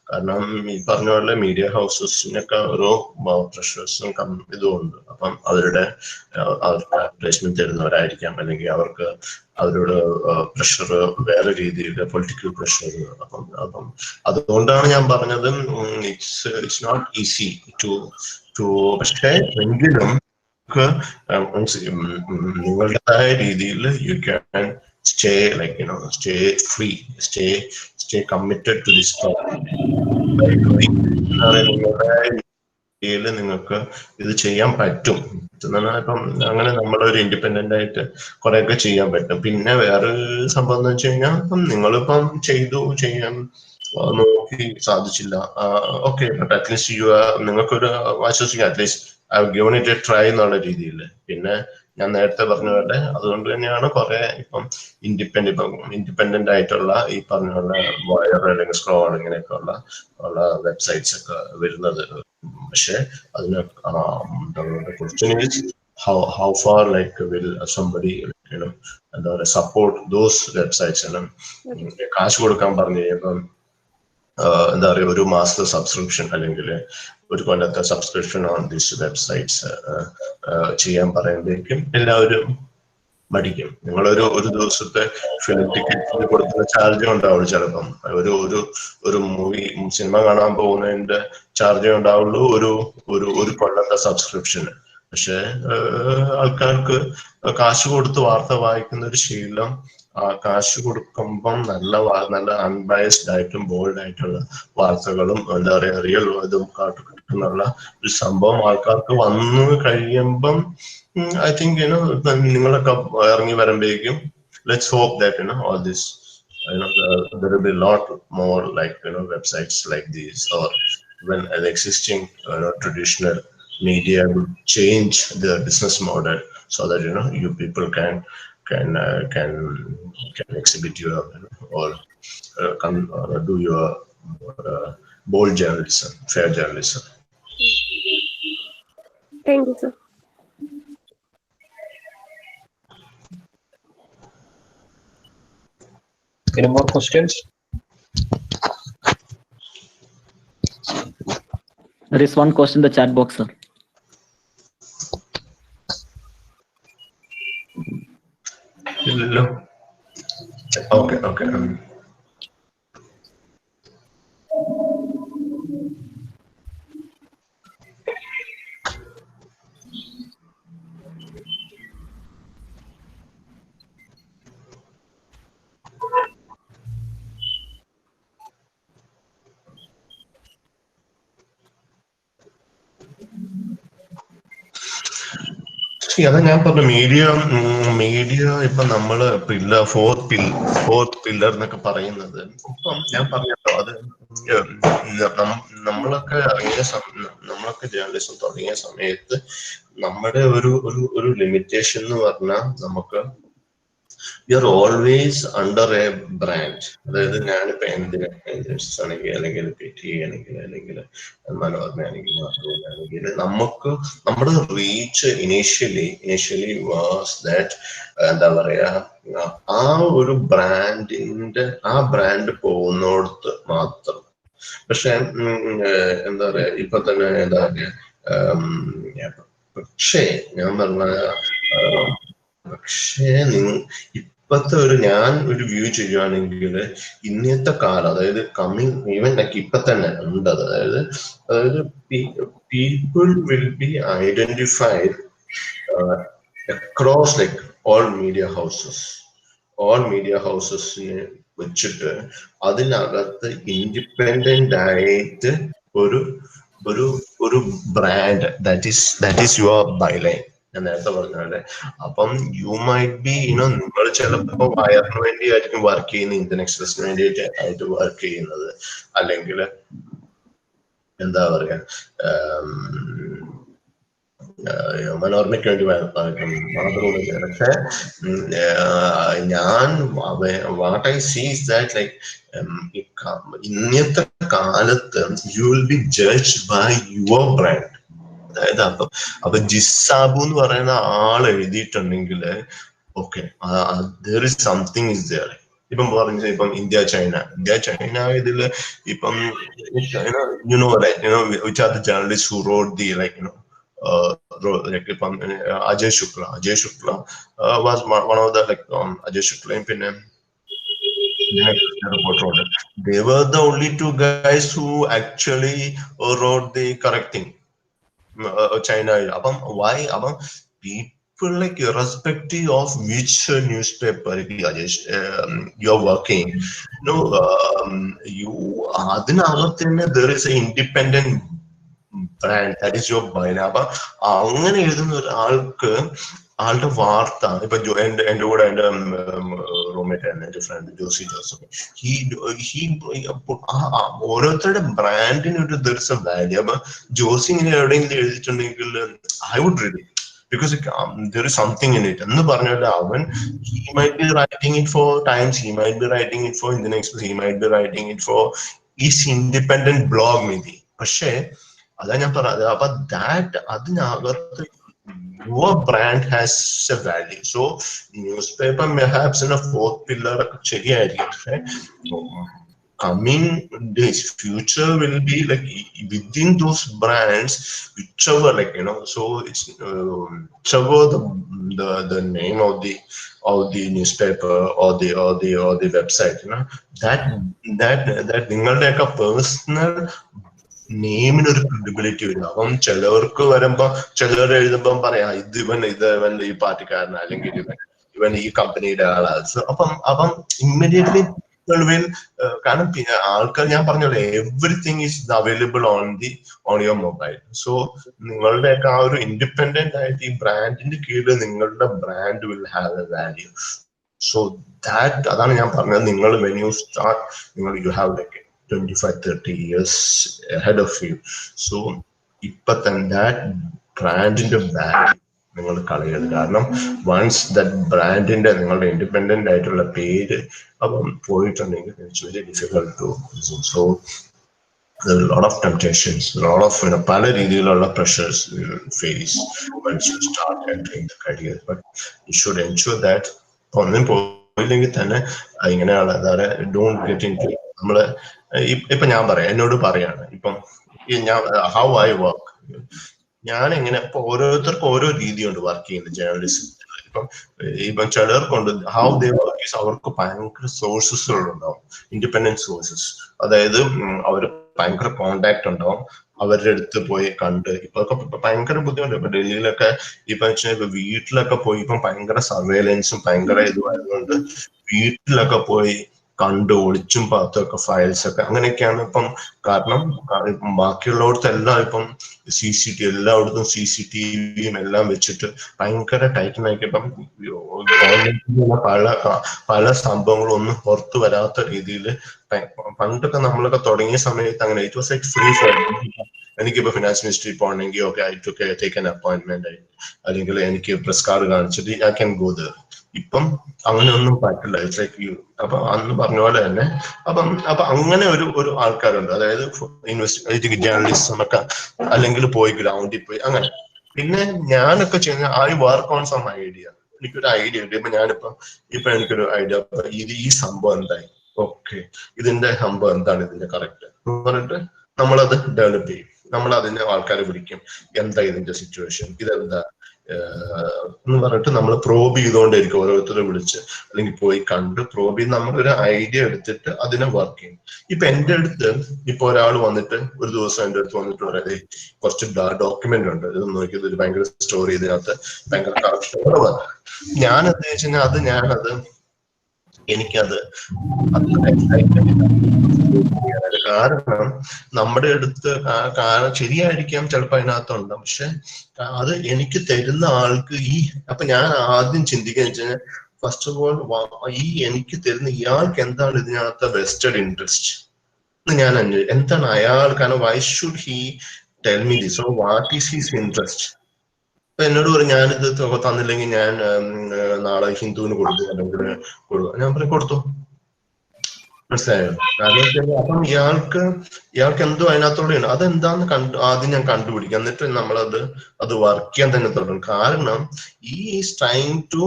S1: കാരണം ഈ പറഞ്ഞ പോലെ മീഡിയ ഹൗസസിനൊക്കെ ഓരോ പ്രഷേഴ്സും ഇതുമുണ്ട്. അപ്പം അവർക്ക് അഡ്വർടൈസ്മെന്റ് തരുന്നവരായിരിക്കാം, അല്ലെങ്കിൽ അവർക്ക് അവരോട് പ്രഷർ വേറെ രീതിയിൽ പൊളിറ്റിക്കൽ പ്രഷർ. അപ്പം അതുകൊണ്ടാണ് ഞാൻ പറഞ്ഞത് ഇറ്റ്സ് നോട്ട് ഈസി ടു പക്ഷേ എങ്കിലും നിങ്ങളുടേതായ രീതിയിൽ you can stay like stay free, stay committed to this രീതിയിൽ നിങ്ങൾക്ക് ഇത് ചെയ്യാൻ പറ്റും. ഇപ്പം അങ്ങനെ നമ്മളൊരു ഇൻഡിപെൻഡന്റ് ആയിട്ട് കുറെയൊക്കെ ചെയ്യാൻ പറ്റും. പിന്നെ വേറെ സംഭവം എന്ന് വെച്ച് കഴിഞ്ഞാൽ, ഇപ്പം നിങ്ങളിപ്പം ചെയ്യാൻ നോക്കി സാധിച്ചില്ല, ഓക്കെ, ബട്ട് അറ്റ്ലീസ്റ്റ് നിങ്ങൾക്കൊരു ആശ്വസിക്കാം, at least I have given it a try എന്നുള്ള രീതിയിൽ. പിന്നെ ഞാൻ നേരത്തെ പറഞ്ഞ പോലെ അതുകൊണ്ട് തന്നെയാണ് കുറെ ഇപ്പം ഇൻഡിപെൻഡന്റ് ആയിട്ടുള്ള ഈ പറഞ്ഞ പോലെ വയർ അല്ലെങ്കിൽ സ്ക്രോൾ ഇങ്ങനെയൊക്കെ ഉള്ള വെബ്സൈറ്റ്സ് ഒക്കെ വരുന്നത്. പക്ഷെ അതിന് question is how far like will somebody എന്താ പറയുക സപ്പോർട്ട് ദോസ് വെബ്സൈറ്റ്സ്. കാശ് കൊടുക്കാൻ പറഞ്ഞു കഴിയുമ്പം എന്താ പറയുക ഒരു മാസത്തെ സബ്സ്ക്രിപ്ഷൻ അല്ലെങ്കിൽ ഒരു കൊല്ലത്തെ സബ്സ്ക്രിപ്ഷൻ ഓൺ ദീസ് വെബ്സൈറ്റ്സ് ചെയ്യാൻ പറയുമ്പോഴേക്കും എല്ലാവരും മടിക്കും. നിങ്ങളൊരു ദിവസത്തെ ഫിലിം ടിക്കറ്റിന് കൊടുക്കുന്ന ചാർജേ ഉണ്ടാവുള്ളൂ. ചിലപ്പം ഒരു മൂവി സിനിമ കാണാൻ പോകുന്നതിന്റെ ചാർജേ ഉണ്ടാവുള്ളൂ ഒരു കൊല്ലത്തെ സബ്സ്ക്രിപ്ഷന്. പക്ഷെ ആൾക്കാർക്ക് കാശ് കൊടുത്ത് വാർത്ത വായിക്കുന്ന ഒരു ശീലം, കാശ് കൊടുക്കുമ്പം നല്ല അൺബയസ്ഡ് ആയിട്ടും ബോൾഡ് ആയിട്ടുള്ള വാർത്തകളും എന്താ പറയുക റിയൽ ഇതും കിട്ടുന്നുള്ള ഒരു സംഭവം ആൾക്കാർക്ക് വന്നു കഴിയുമ്പം I think നിങ്ങളൊക്കെ ഇറങ്ങി വരുമ്പോഴേക്കും let's hope that all this there will be a lot more like websites like these, or when an existing traditional media would change their business model so that you people can exhibit your or do your bold journalism, fair journalism.
S4: Thank you, sir.
S2: Any more questions?
S5: There is one question in the chat box, sir.
S1: Okay. അതാ ഞാൻ പറഞ്ഞ media ഇപ്പൊ നമ്മള് fourth pillar എന്നൊക്കെ പറയുന്നത്. ഇപ്പം ഞാൻ പറഞ്ഞല്ലോ അത് നമ്മളൊക്കെ ജേർണലിസം തുടങ്ങിയ സമയത്ത് നമ്മുടെ ഒരു ലിമിറ്റേഷൻ എന്ന് പറഞ്ഞാൽ നമുക്ക് we are always under a brand. അതായത് ഞാനിപ്പോ ആണെങ്കിൽ അല്ലെങ്കിൽ അല്ലെങ്കിൽ മനോരമ ആണെങ്കിൽ നമുക്ക് നമ്മുടെ റീച്ച് ഇനീഷ്യലി വാസ് ദാറ്റ് എന്താ പറയാ ആ ഒരു ബ്രാൻഡ് പോകുന്നിടത്ത് മാത്രം. പക്ഷെ എന്താ പറയാ ഇപ്പൊ തന്നെ എന്താ പറയാ പക്ഷേ ഞാൻ പറഞ്ഞ പക്ഷേ ഇപ്പത്തെ ഞാൻ ഒരു വ്യൂ ചെയ്യുകയാണെങ്കിൽ ഇന്നത്തെ കാലം, അതായത് ഈവൻ ലൈക്ക് ഇപ്പൊ തന്നെ ഉണ്ട്. അതായത് people will be identified across like all media ഹൗസസിനെ വെച്ചിട്ട് അതിനകത്ത് ഇൻഡിപെൻഡന്റ് ആയിട്ട് ഒരു brand that is your byline. ഞാൻ നേരത്തെ പറഞ്ഞാല് അപ്പം യു മൈറ്റ് ബി നിങ്ങൾ ചിലപ്പോ വയറിന് വേണ്ടിയായിരിക്കും വർക്ക് ചെയ്യുന്നത്, ഇന്ത്യൻ എക്സ്പ്രസിന് വേണ്ടിയിട്ട് വർക്ക് ചെയ്യുന്നത്, അല്ലെങ്കിൽ എന്താ പറയാ മനോരമയ്ക്ക് വേണ്ടി മാതൃഭൂമിക്ക്. പക്ഷെ ഞാൻ what I see is that like ഇന്നത്തെ കാലത്ത് you will be judged by your brand. അതായത് അപ്പൊ ജിസാബു എന്ന് പറയുന്ന ആൾ എഴുതിയിട്ടുണ്ടെങ്കിൽ okay there is something is there. ഇപ്പം പറഞ്ഞ ഇപ്പം ഇന്ത്യ ചൈന ഇതില് ഇപ്പം which are the journalists who wrote the ഇപ്പം Ajay Shukla was one of the Ajay ശുക്ലയും പിന്നെ reporter. They were the only two guys who actually wrote the correct thing. China. Why? People like irrespective of which newspaper you're working, there is an independent brand, that is your brand. അങ്ങനെ എഴുതുന്ന ഒരാൾക്ക് ആളുടെ വാർത്ത ഇപ്പൊ എന്റെ കൂടെ എന്റെ roommate ആയിരുന്നു എന്റെ ഫ്രണ്ട് ജോസി ജോസഫ്. ഓരോരുത്തരുടെ ബ്രാൻഡിന് ഒരു ദിവസം വാല്യൂ. അപ്പൊ ജോസി ഇങ്ങനെ എവിടെയെങ്കിലും എഴുതിയിട്ടുണ്ടെങ്കിൽ I would read it. because there is something in it. He might be writing it for Times, he might be writing it for Indian Express, he might be writing it for his independent blog maybe. പക്ഷേ അതാ ഞാൻ പറഞ്ഞത്, അപ്പൊ അതിനകത്ത് your brand has a value. So newspaper perhaps in a fourth pillar coming days, future will be like within those brands, whichever, like, you know, so it's whichever the name of the newspaper or the website, you know, that നിങ്ങളുടെ ഒക്കെ personal നെയിമിന് ഒരു credibility വരും. അപ്പം ചിലവർക്ക് വരുമ്പോ ചിലർ എഴുതുമ്പം പറയാം ഇവൻ ഈ പാർട്ടിക്കാരനാ, അല്ലെങ്കിൽ ഇവൻ ഈ കമ്പനിയുടെ ആളാണ്. അപ്പം ഇമ്മീഡിയറ്റ്ലി കാരണം പിന്നെ ആൾക്കാർ, ഞാൻ പറഞ്ഞോളെ, everything is available on your mobile. So നിങ്ങളുടെയൊക്കെ ആ ഒരു ഇൻഡിപെൻഡന്റ് ആയിട്ട് ഈ ബ്രാൻഡിന്റെ കീഴിൽ നിങ്ങളുടെ brand will have a value. So അതാണ് ഞാൻ പറഞ്ഞത്, നിങ്ങൾ when you start, you have like 25-30 years ahead of you. So ipo that brand inde value ningal kaliyadu, കാരണം once that brand inde ningalde independent ആയിട്ടുള്ള പേര് അപ്പം പോയിട്ടുണ്ടെങ്കിൽ it's very difficult to. So there are a lot of temptations, a lot of, you know, പല രീതിയിലുള്ള pressures you will face once you start entering the career, but you should ensure that ഒന്നും പോയില്ലെങ്കിൽ തന്നെ ഇങ്ങനെയുള്ള don't get into നമ്മള് ഇപ്പൊ ഞാൻ പറയാം, എന്നോട് പറയാണ് ഇപ്പം ഞാൻ ഹൗ ഐ വർക്ക്, ഞാൻ എങ്ങനെ, ഇപ്പൊ ഓരോരുത്തർക്കും ഓരോ രീതിയുണ്ട് വർക്ക് ചെയ്യുന്നത് ജേർണലിസം. ഇപ്പം ചിലർക്കുണ്ട് ഹൗ ദേ വർക്ക് ഈസ്, അവർക്ക് ഭയങ്കര സോഴ്സസുകളുണ്ടാവും, ഇൻഡിപെൻഡന്റ് സോഴ്സസ്. അതായത് അവർ ഭയങ്കര കോണ്ടാക്ട് ഉണ്ടാവും, അവരുടെ അടുത്ത് പോയി കണ്ട്. ഇപ്പൊ ഭയങ്കര ബുദ്ധിമുട്ട്. ഇപ്പൊ ഡൽഹിയിലൊക്കെ ഇപ്പൊ വീട്ടിലൊക്കെ പോയി ഇപ്പം ഭയങ്കര സർവേലൻസും ഭയങ്കര ഇതുമായതുകൊണ്ട് വീട്ടിലൊക്കെ പോയി കണ്ട് ഒളിച്ചും പാത്തൊക്കെ ഫയൽസ് ഒക്കെ അങ്ങനെയൊക്കെയാണ് ഇപ്പം. കാരണം ബാക്കിയുള്ളവർത്തെല്ലാം ഇപ്പം എല്ലായിടത്തും CCTVയും എല്ലാം വെച്ചിട്ട് ഭയങ്കര ടൈറ്റനാക്കി. ഇപ്പം പല സംഭവങ്ങളും ഒന്നും പുറത്തു വരാത്ത രീതിയിൽ. പണ്ടൊക്കെ നമ്മളൊക്കെ തുടങ്ങിയ സമയത്ത് അങ്ങനെ it was like free for. എനിക്കിപ്പോ ഫിനാൻസ് മിനിസ്ട്രി പോകണമെങ്കിൽ okay, I take an appointment, അല്ലെങ്കിൽ എനിക്ക് പ്രസ് കാർഡ് കാണിച്ചിട്ട് ഐ ക്യാൻ ഗോ ദർ. ഇപ്പം അങ്ങനെയൊന്നും പറ്റില്ല. It's like you. അപ്പൊ അന്ന് പറഞ്ഞ പോലെ തന്നെ അപ്പൊ അങ്ങനെ ഒരു ആൾക്കാരുണ്ട്, അതായത് ജേർണലിസം ഒക്കെ, അല്ലെങ്കിൽ പോയി ഗ്രൗണ്ടിൽ പോയി അങ്ങനെ. പിന്നെ ഞാനൊക്കെ ചെയ്യുന്ന I work on some idea. എനിക്കൊരു ഐഡിയ ഉണ്ട്. ഇപ്പൊ എനിക്കൊരു ഐഡിയ, ഈ സംഭവം എന്തായി, ഓക്കെ, ഇതിന്റെ സംഭവം എന്താണ്, ഇതിന്റെ കറക്റ്റ് എന്ന് പറഞ്ഞിട്ട് നമ്മളത് ഡെവലപ്പ് ചെയ്യും. നമ്മൾ അതിന്റെ ആൾക്കാരെ വിളിക്കും, എന്താ ഇതിന്റെ സിറ്റുവേഷൻ, ഇതെന്താ എന്ന് പറഞ്ഞിട്ട് നമ്മൾ പ്രോബ് ചെയ്തുകൊണ്ടിരിക്കും. ഓരോരുത്തരെ വിളിച്ച് അല്ലെങ്കിൽ പോയി കണ്ട് പ്രോബ് ചെയ്ത് നമ്മളൊരു ഐഡിയ എടുത്തിട്ട് അതിനെ വർക്ക് ചെയ്യും. ഇപ്പൊ എന്റെ അടുത്ത് ഇപ്പൊ ഒരാൾ വന്നിട്ട് ഒരു ദിവസം എന്റെ അടുത്ത് വന്നിട്ട് പറയാതെ കുറച്ച് ഡോക്യുമെന്റ് ഉണ്ട്, ഇത് നോക്കിയത് ഒരു ഭയങ്കര സ്റ്റോറി, ഇതിനകത്ത് ഭയങ്കര കറക്ഷൻ. ഞാൻ എന്താ എനിക്കത് കാരണം നമ്മുടെ അടുത്ത് ശരിയായിരിക്കാം ചിലപ്പോൾ അതിനകത്തുണ്ട്, പക്ഷെ അത് എനിക്ക് തരുന്ന ആൾക്ക് അപ്പൊ ഞാൻ ആദ്യം ചിന്തിക്കുക വെച്ചാൽ, ഫസ്റ്റ് ഓഫ് ഓൾ എനിക്ക് തരുന്ന ഇയാൾക്ക് എന്താണ് ഇതിനകത്ത് വെസ്റ്റഡ് ഇൻട്രസ്റ്റ് എന്ന് ഞാൻ എന്താണ് അയാൾ, കാരണം why should he tell me this, or what is his interest. അപ്പൊ എന്നോട് പറയും, ഞാനിത് തന്നില്ലെങ്കിൽ ഞാൻ നാളെ ഹിന്ദുവിന് കൊടുത്തു, അല്ലെങ്കിൽ കൊടുക്കും. ഞാൻ പറയും കൊടുത്തു, മനസ്സിലായോ? കാരണം അപ്പം ഇയാൾക്ക് എന്തോ അതിനകത്തോടെയാണ്. അതെന്താന്ന് ആദ്യം ഞാൻ കണ്ടുപിടിക്കും, എന്നിട്ട് അത് വർക്ക് ചെയ്യാൻ തന്നെ തുടങ്ങും. കാരണം is trying to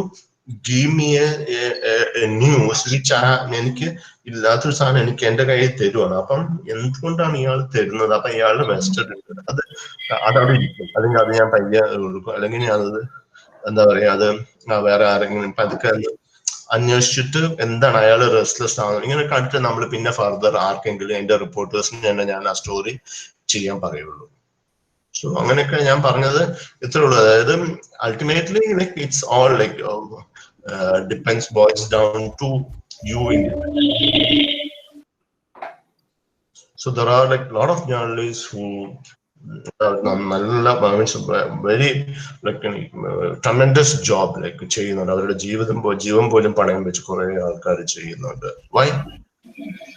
S1: give me a news which എനിക്ക് ഇല്ലാത്തൊരു സാധനം എനിക്ക് എന്റെ കയ്യിൽ തരുവാണ്. അപ്പം എന്തുകൊണ്ടാണ് ഇയാൾ തരുന്നത്? അപ്പൊ ഇയാളുടെ വെസ്റ്റഡ് അതവിടെ ഇരിക്കും, അല്ലെങ്കിൽ അത് ഞാൻ പയ്യെ കൊടുക്കും, അല്ലെങ്കിൽ ഞാനത് എന്താ പറയാ, അത് വേറെ ആരെങ്കിലും പതുക്കെ അന്വേഷിച്ചിട്ട് എന്താണ് അയാൾ റെസ്റ്റ്ലെസ് ആവുന്നത് ഇങ്ങനെ കണ്ടിട്ട് നമ്മൾ പിന്നെ ഫർദർ ആർക്കെങ്കിലും എന്റെ റിപ്പോർട്ടേഴ്സിന് തന്നെ ഞാൻ ആ സ്റ്റോറി ചെയ്യാൻ പറയുള്ളൂ. സോ അങ്ങനെയൊക്കെ ഞാൻ പറഞ്ഞത് ഇത്രേ ഉള്ളൂ. അതായത് ultimately like it's all like depends, boils down to you independent. So there are like a lot of journalists who നല്ല very like tremendous job like ചെയ്യുന്നുണ്ട്. അവരുടെ ജീവൻ പോലും പണയം വെച്ച് കുറെ ആൾക്കാർ ചെയ്യുന്നുണ്ട്. വൈ?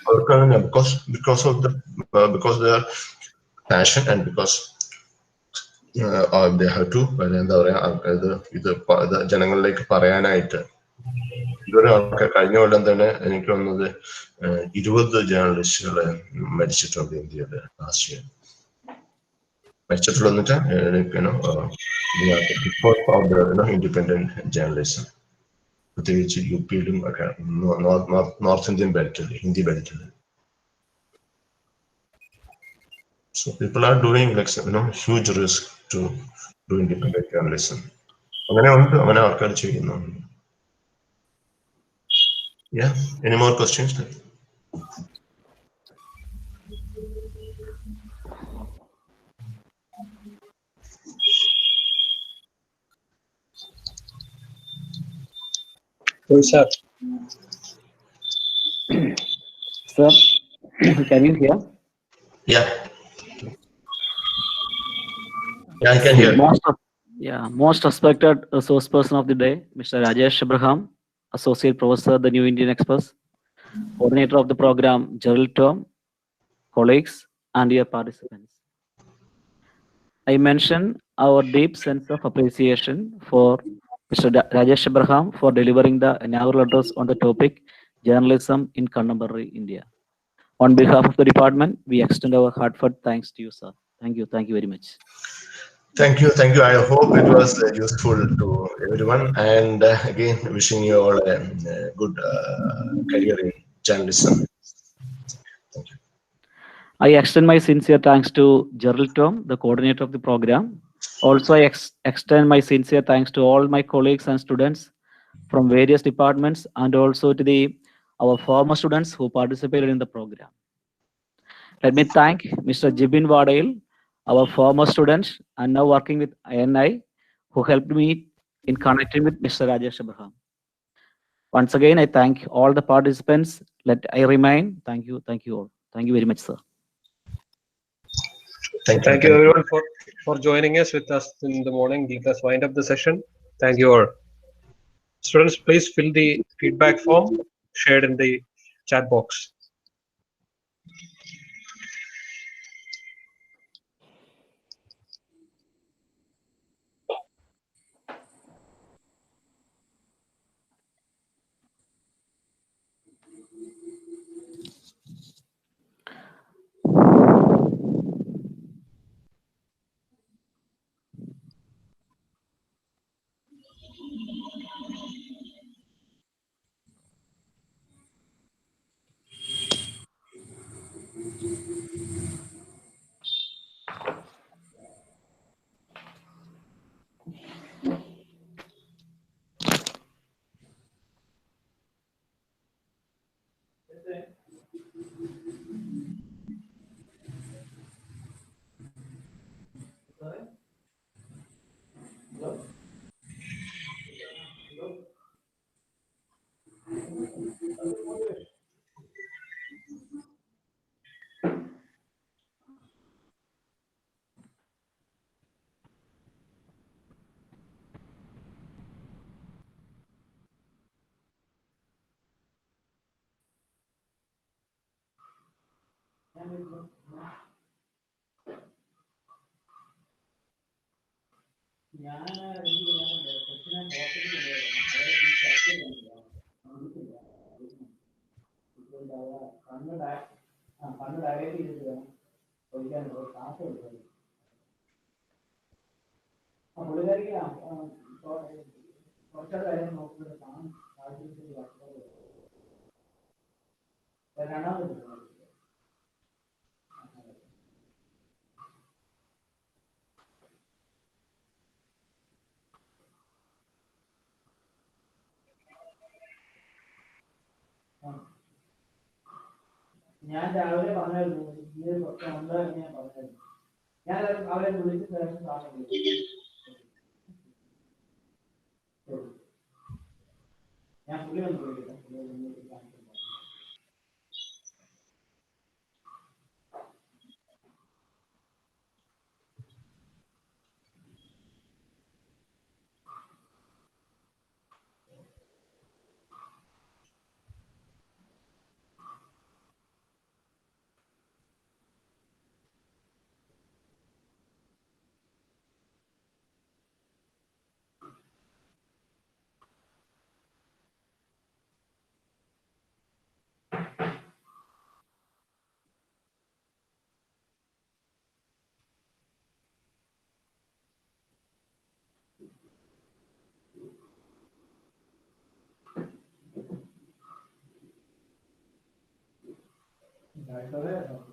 S1: അവർക്ക് അങ്ങനെ because of there passion and because or they have to എന്താ പറയാ ഇത് ജനങ്ങളിലേക്ക് പറയാനായിട്ട് ഇതുവരെ കഴിഞ്ഞ കൊല്ലം തന്നെ എനിക്ക് തോന്നുന്നത് 20 ജേർണലിസ്റ്റുകളെ മരിച്ചിട്ടുണ്ട് ഇന്ത്യയിൽ ലാസ്റ്റ് ഇയർ. മരിച്ചിട്ടുള്ള ഇൻഡിപെൻഡന്റ് ജേർണലിസം, പ്രത്യേകിച്ച് യു പിയിലും ഒക്കെ നോർത്ത് ഇന്ത്യൻ ബെൽറ്റിൽ, ഹിന്ദി ബെൽറ്റിൽ. So people are doing huge risk to do independent journalism. അങ്ങനെ ആൾക്കാർ ചെയ്യുന്നുണ്ട്. Yeah, any more questions?
S2: Sir.
S5: Sir, can you hear?
S1: Yeah. Yeah, I can hear.
S5: Most respected resource person of the day, Mr. Rajesh Abraham, Associate Professor, The New Indian Express, Coordinator of the program, Gerald Tom, colleagues, and dear participants. I mention our deep sense of appreciation for Mr. Rajesh Abraham for delivering the inaugural address on the topic Journalism in Contemporary India. On behalf of the department, we extend our heartfelt thanks to you, sir. Thank you very much.
S1: Thank you. I hope it was useful to everyone, and again wishing you all a good career in journalism. Thank you.
S5: I extend my sincere thanks to Gerald Tom, the coordinator of the program. Also, I extend my sincere thanks to all my colleagues and students from various departments, and also to our former students who participated in the program. Let me thank Mr. Jibin Wadail, our former student and now working with INI, who helped me in connecting with Mr. Rajesh Abraham. Once again, I thank all the participants. Let I remain. Thank you all. Thank you very much, sir.
S2: Thank you everyone for joining us with us in the morning. Let us wind up the session. Thank you all. Students, please fill the feedback form shared in the chat box.
S6: ഞാൻ രാവിലെ പറഞ്ഞായിരുന്നു ഞാൻ അവരെ വിളിച്ച ശേഷം ഞാൻ പുള്ളി വന്ന് പോയിട്ടില്ല. Motivation